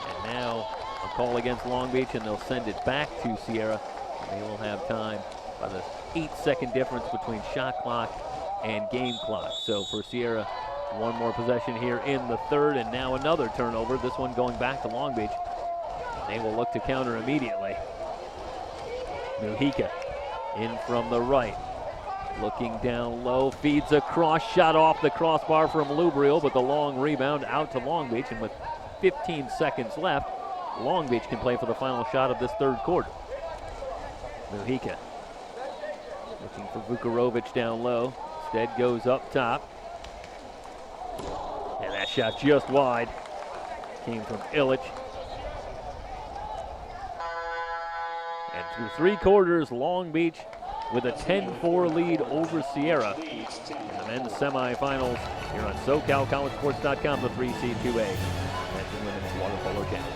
And now a call against Long Beach, and they'll send it back to Sierra. They will have time by the 8-second difference between shot clock and game clock. So for Sierra, one more possession here in the third, and now another turnover, this one going back to Long Beach. They will look to counter immediately. Mujica in from the right. Looking down low, feeds a cross shot off the crossbar from Lubriel, but the long rebound out to Long Beach, and with 15 seconds left, Long Beach can play for the final shot of this third quarter. Mujica looking for Vukarovic down low. Instead goes up top. And that shot just wide. Came from Illich. And through 3 quarters, Long Beach with a 10-4 lead over Sierra in the men's semifinals here on SoCalCollegeSports.com, the 3CCAA men's and women's water polo championship.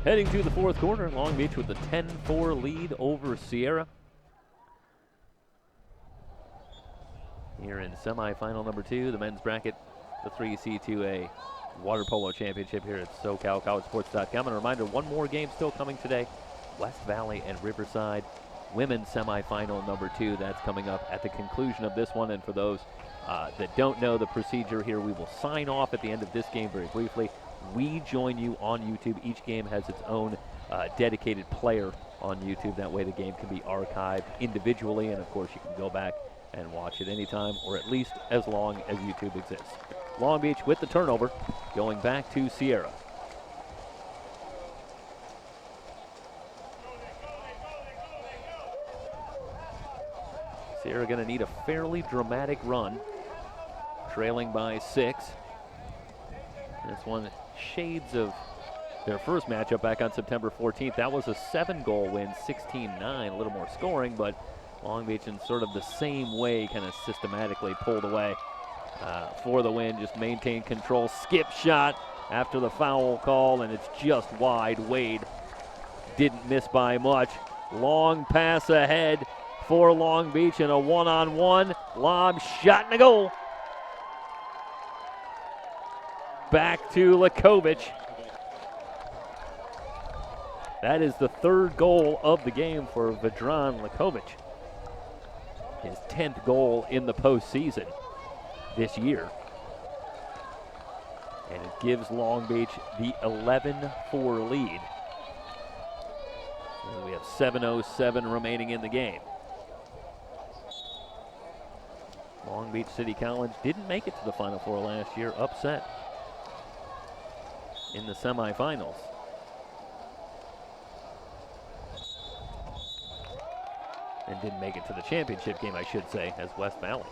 Heading to the fourth quarter, Long Beach with a 10-4 lead over Sierra. Here in semifinal number 2, the men's bracket, the 3C2A Water Polo Championship here at SoCalCollegeSports.com. And a reminder, one more game still coming today, West Valley and Riverside. Women's semifinal number 2, that's coming up at the conclusion of this one. And for those that don't know the procedure here, we will sign off at the end of this game very briefly. We join you on YouTube. Each game has its own dedicated player on YouTube. That way the game can be archived individually, and of course you can go back and watch it anytime, or at least as long as YouTube exists. Long Beach with the turnover, going back to Sierra. Sierra going to need a fairly dramatic run, trailing by 6. This one, shades of their first matchup back on September 14th. That was a 7-goal win, 16-9, a little more scoring, but Long Beach in sort of the same way, kind of systematically pulled away for the win, just maintained control. Skip shot after the foul call, and it's just wide. Wade didn't miss by much. Long pass ahead for Long Beach, and a one-on-one lob shot and a goal. Back to Lakovic. That is the 3rd goal of the game for Vedran Lakovic. His 10th goal in the postseason this year. And it gives Long Beach the 11-4 lead. And we have 7:07 remaining in the game. Long Beach City College didn't make it to the Final Four last year, upset in the semifinals. And didn't make it to the championship game, I should say, as West Valley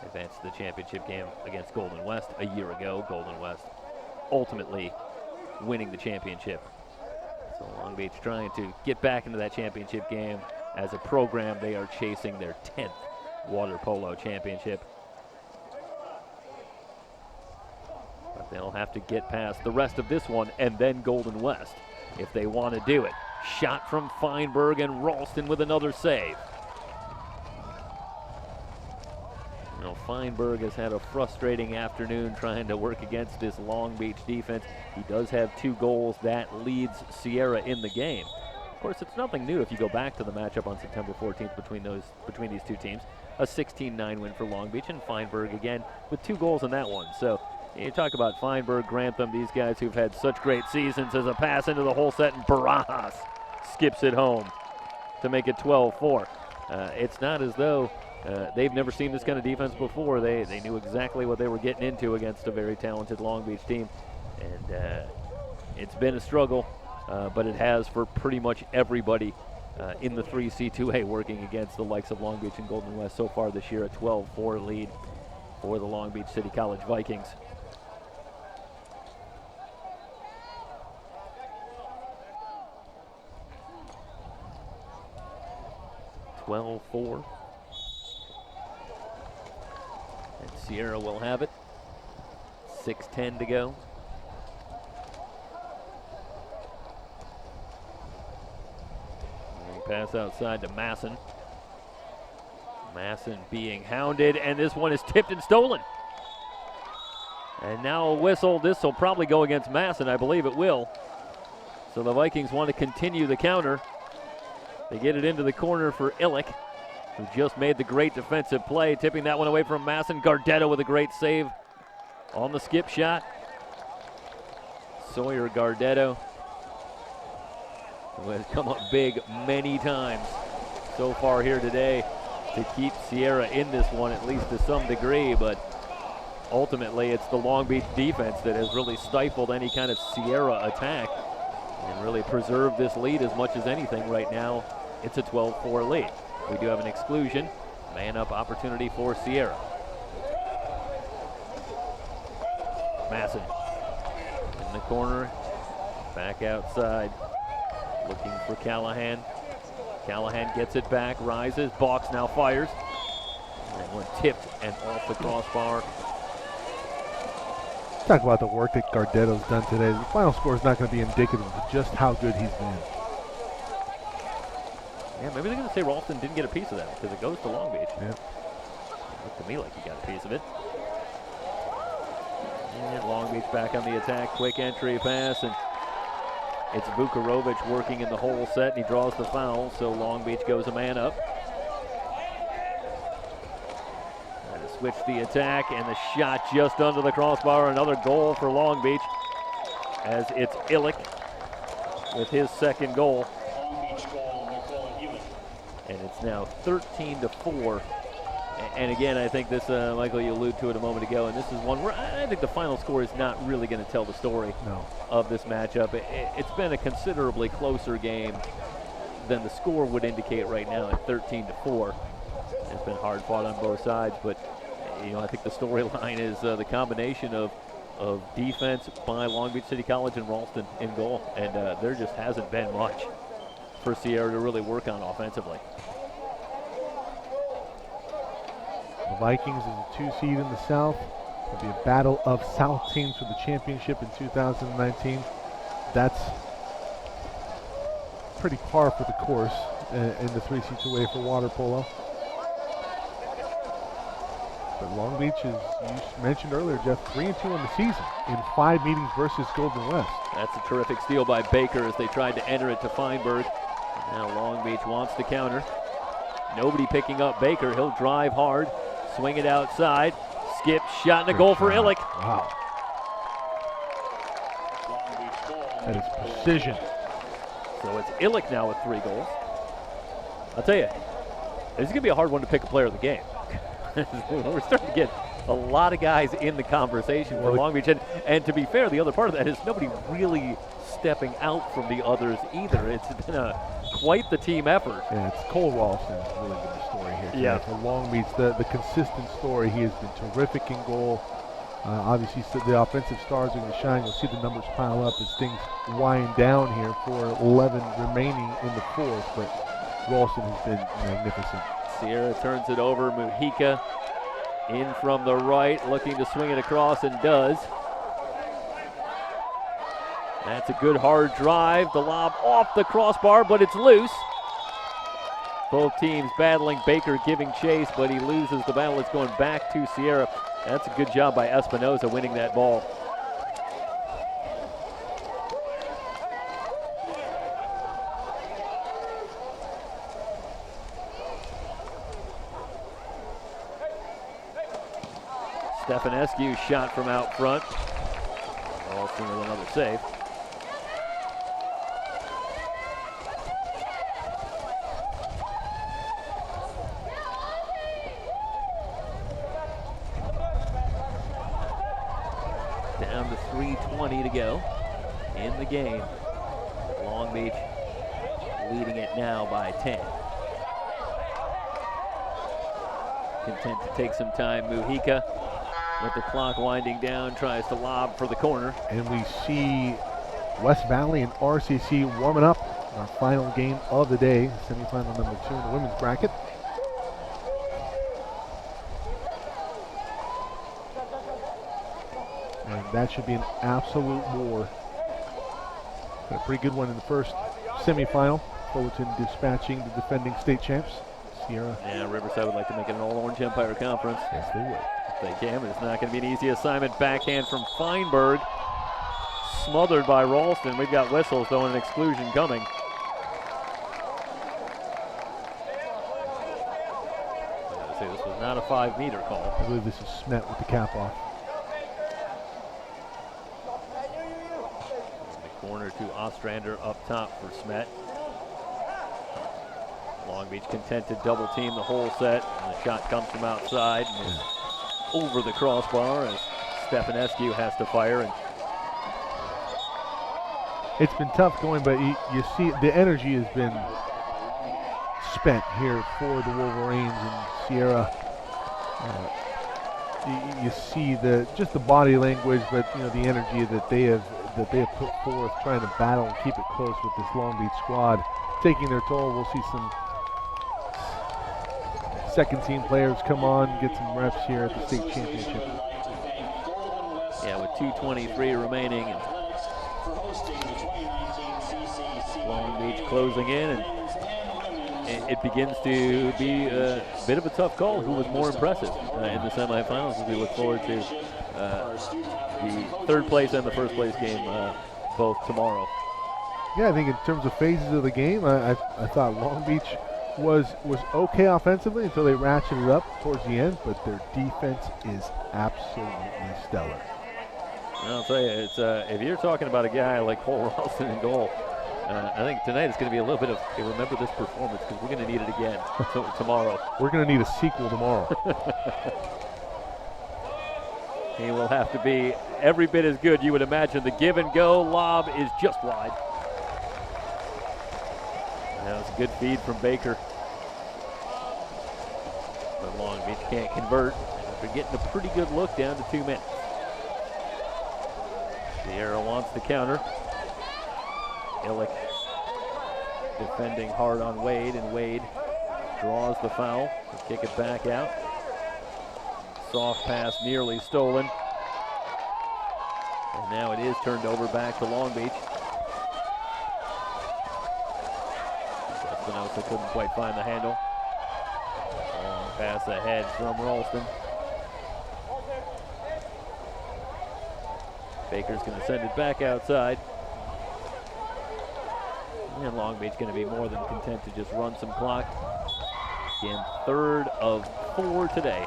advanced to the championship game against Golden West a year ago. Golden West ultimately winning the championship. So Long Beach trying to get back into that championship game. As a program, they are chasing their 10th water polo championship. But they'll have to get past the rest of this one and then Golden West if they want to do it. Shot from Feinberg, and Ralston with another save. You know, Feinberg has had a frustrating afternoon trying to work against this Long Beach defense. He does have 2 goals. That leads Sierra in the game. Of course, it's nothing new if you go back to the matchup on September 14th between these two teams. A 16-9 win for Long Beach, and Feinberg again with 2 goals in that one. So you talk about Feinberg, Grantham, these guys who've had such great seasons. As a pass into the whole set, and Barajas skips it home to make it 12-4. It's not as though they've never seen this kind of defense before. They knew exactly what they were getting into against a very talented Long Beach team. And it's been a struggle, but it has for pretty much everybody in the 3C2A working against the likes of Long Beach and Golden West so far this year. A 12-4 lead for the Long Beach City College Vikings. And Sierra will have it. 6:10 to go. And pass outside to Masson. Masson being hounded, and this one is tipped and stolen. And now a whistle. This will probably go against Masson. I believe it will. So the Vikings want to continue the counter. They get it into the corner for Illick, who just made the great defensive play, tipping that one away from Masson. Gardetto with a great save on the skip shot. Sawyer Gardetto, who has come up big many times so far here today to keep Sierra in this one, at least to some degree, but ultimately it's the Long Beach defense that has really stifled any kind of Sierra attack and really preserved this lead as much as anything right now. It's a 12-4 lead. We do have an exclusion. Man-up opportunity for Sierra. Masson in the corner, back outside, looking for Callahan. Callahan gets it back, rises, balks, now fires. And one tipped and off the crossbar. Talk about the work that Gardetto's done today. The final score is not going to be indicative of just how good he's been. Yeah, maybe they're going to say Ralston didn't get a piece of that because it goes to Long Beach. Yeah. It looked to me like he got a piece of it. And Long Beach back on the attack. Quick entry pass, and it's Vukarovic working in the whole set, and he draws the foul, so Long Beach goes a man up. Trying to switch the attack, and the shot just under the crossbar. Another goal for Long Beach, as it's Illick with his second goal. And it's now 13-4. And again, I think this, Michael, you alluded to it a moment ago, and this is one where I think the final score is not really going to tell the story of this matchup. It's been a considerably closer game than the score would indicate right now at 13-4. It's been hard fought on both sides, but you know, I think the storyline is the combination of defense by Long Beach City College and Ralston in goal, and there just hasn't been much for Sierra to really work on offensively. The Vikings is a 2 seed in the South. It'll be a battle of South teams for the championship in 2019. That's pretty par for the course in the 3C2A for water polo. But Long Beach is, you mentioned earlier, Jeff, 3-2 on the season in 5 meetings versus Golden West. That's a terrific steal by Baker as they tried to enter it to Feinberg. Now Long Beach wants to counter. Nobody picking up Baker. He'll drive hard, swing it outside, skip, shot, and a goal for Illick. Wow. That is precision. So it's Illick now with 3 goals. I'll tell you, this is going to be a hard one to pick a player of the game. We're starting to get a lot of guys in the conversation for Well, Long Beach. And to be fair, the other part of that is nobody really stepping out from the others either. It's been quite the team effort. Yeah, it's Cole Ralston's really been the story here today. Yeah. For Long Beach, the consistent story. He has been terrific in goal. Obviously, so the offensive stars are going to shine. You'll see the numbers pile up as things wind down here for 11 remaining in the fourth. But Ralston has been magnificent. Sierra turns it over. Mujica in from the right, looking to swing it across, and does. That's a good hard drive. The lob off the crossbar, but it's loose. Both teams battling. Baker giving chase, but he loses the battle. It's going back to Sierra. That's a good job by Espinoza winning that ball. Stefanescu shot from out front. Ralston with another save. Down to 3:20 to go in the game. Long Beach leading it now by 10. Content to take some time. Mujica, with the clock winding down, tries to lob for the corner. And we see West Valley and RCC warming up in our final game of the day, semifinal number 2 in the women's bracket. And that should be an absolute war. Got a pretty good one in the first semifinal. Fullerton dispatching the defending state champs, Sierra. Yeah, Riverside would like to make it an all-Orange Empire conference. Yes, they would. If they can, but it's not going to be an easy assignment. Backhand from Feinberg, smothered by Ralston. We've got whistles, though, and an exclusion coming. This was not a 5-meter call. I believe this is Smet with the cap off. The corner to Ostrander up top for Smet. Long Beach content to double team the whole set. And the shot comes from outside and is over the crossbar as Stefanescu has to fire. And it's been tough going, but you see the energy has been spent here for the Wolverines and Sierra. You see just the body language, but the energy that they have put forth, trying to battle and keep it close with this Long Beach squad, taking their toll. We'll see some second team players come on, get some reps here at the state championship. Yeah, with 2:23 remaining, and Long Beach closing in, and it begins to be a bit of a tough call. Who was more impressive in the semifinals? As we look forward to the third place and the first place game both tomorrow. Yeah, I think in terms of phases of the game, I thought Long Beach was okay offensively until they ratcheted up towards the end, but their defense is absolutely stellar. I'll tell you, it's if you're talking about a guy like Cole Ralston in goal, I think tonight is going to be a little bit of a remember this performance, because we're going to need it again tomorrow. We're going to need a sequel tomorrow. He will have to be every bit as good, you would imagine. The give and go lob is just wide. That was a good feed from Baker. But Long Beach can't convert. They're getting a pretty good look down to 2 minutes. Sierra wants the counter. Illick defending hard on Wade, and Wade draws the foul to kick it back out. Soft pass nearly stolen. And now it is turned over back to Long Beach. Espinosa couldn't quite find the handle. Long pass ahead from Ralston. Baker's going to send it back outside. And Long Beach going to be more than content to just run some clock. Again, 3rd of 4 today.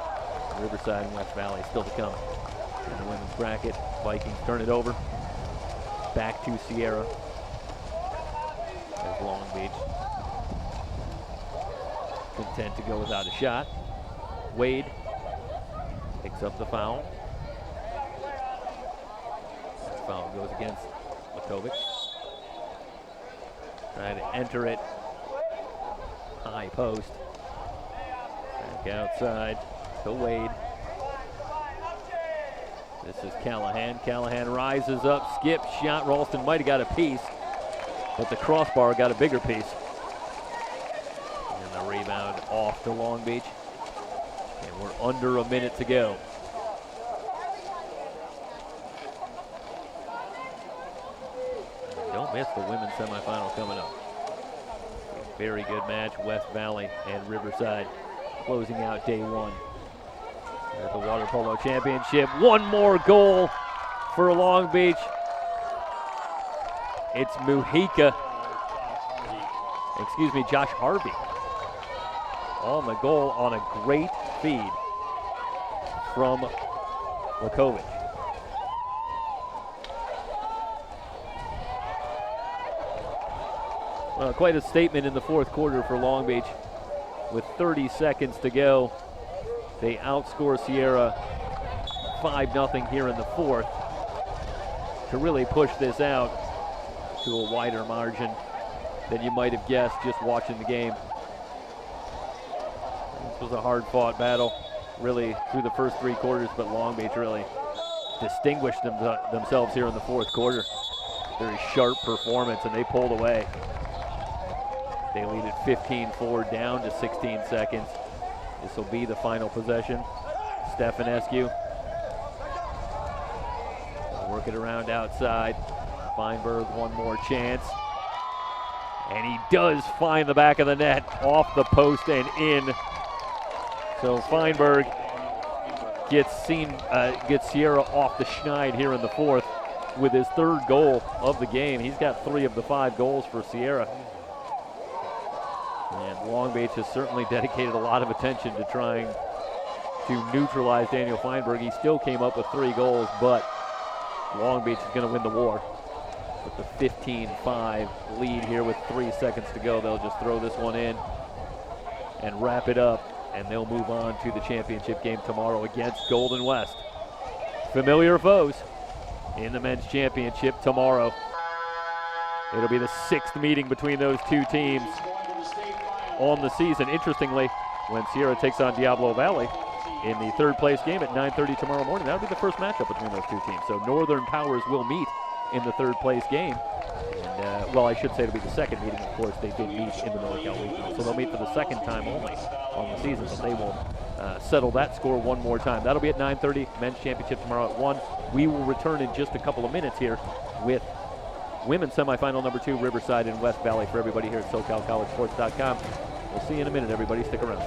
Riverside and West Valley still to come in the women's bracket. Vikings turn it over. Back to Sierra. There's Long Beach. Content to go without a shot. Wade Picks up the foul. Foul goes against Lakovic. Trying to enter it. High post. Back outside to Wade. This is Callahan. Callahan rises up, skips, shot. Ralston might have got a piece, but the crossbar got a bigger piece. And the rebound off to Long Beach. And we're under a minute to go. Don't miss the women's semifinal coming up. Very good match, West Valley and Riverside closing out day one at the Water Polo Championship. One more goal for Long Beach. It's Josh Harvey on the goal on a great feed from Lakovic. Well, quite a statement in the fourth quarter for Long Beach. With 30 seconds to go, they outscore Sierra 5-0 here in the fourth to really push this out to a wider margin than you might have guessed just watching the game. This was a hard-fought battle, really, through the first three quarters, but Long Beach really distinguished themselves here in the fourth quarter. Very sharp performance, and they pulled away. They lead at 15-4 down to 16 seconds. This will be the final possession. Stefanescu. Work it around outside. Feinberg, one more chance. And he does find the back of the net, off the post and in. So Feinberg gets Sierra off the schneid here in the fourth with his third goal of the game. He's got 3 of the 5 goals for Sierra. And Long Beach has certainly dedicated a lot of attention to trying to neutralize Daniel Feinberg. He still came up with 3 goals, but Long Beach is going to win the war. With the 15-5 lead here with 3 seconds to go, they'll just throw this one in and wrap it up, and they'll move on to the championship game tomorrow against Golden West. Familiar foes in the men's championship tomorrow. It'll be the 6th meeting between those two teams on the season. Interestingly, when Sierra takes on Diablo Valley in the 3rd place game at 9:30 tomorrow morning, that'll be the first matchup between those two teams. So Northern Powers will meet in the 3rd place game. And, well, I should say it'll be the 2nd meeting. Of course, they did meet in the NorCal Regional. So they'll meet for the 2nd time only on the season, but they will settle that score one more time. That'll be at 9:30, men's championship tomorrow at 1. We will return in just a couple of minutes here with women's semifinal number 2, Riverside and West Valley, for everybody here at SoCalCollegeSports.com. We'll see you in a minute, everybody. Stick around.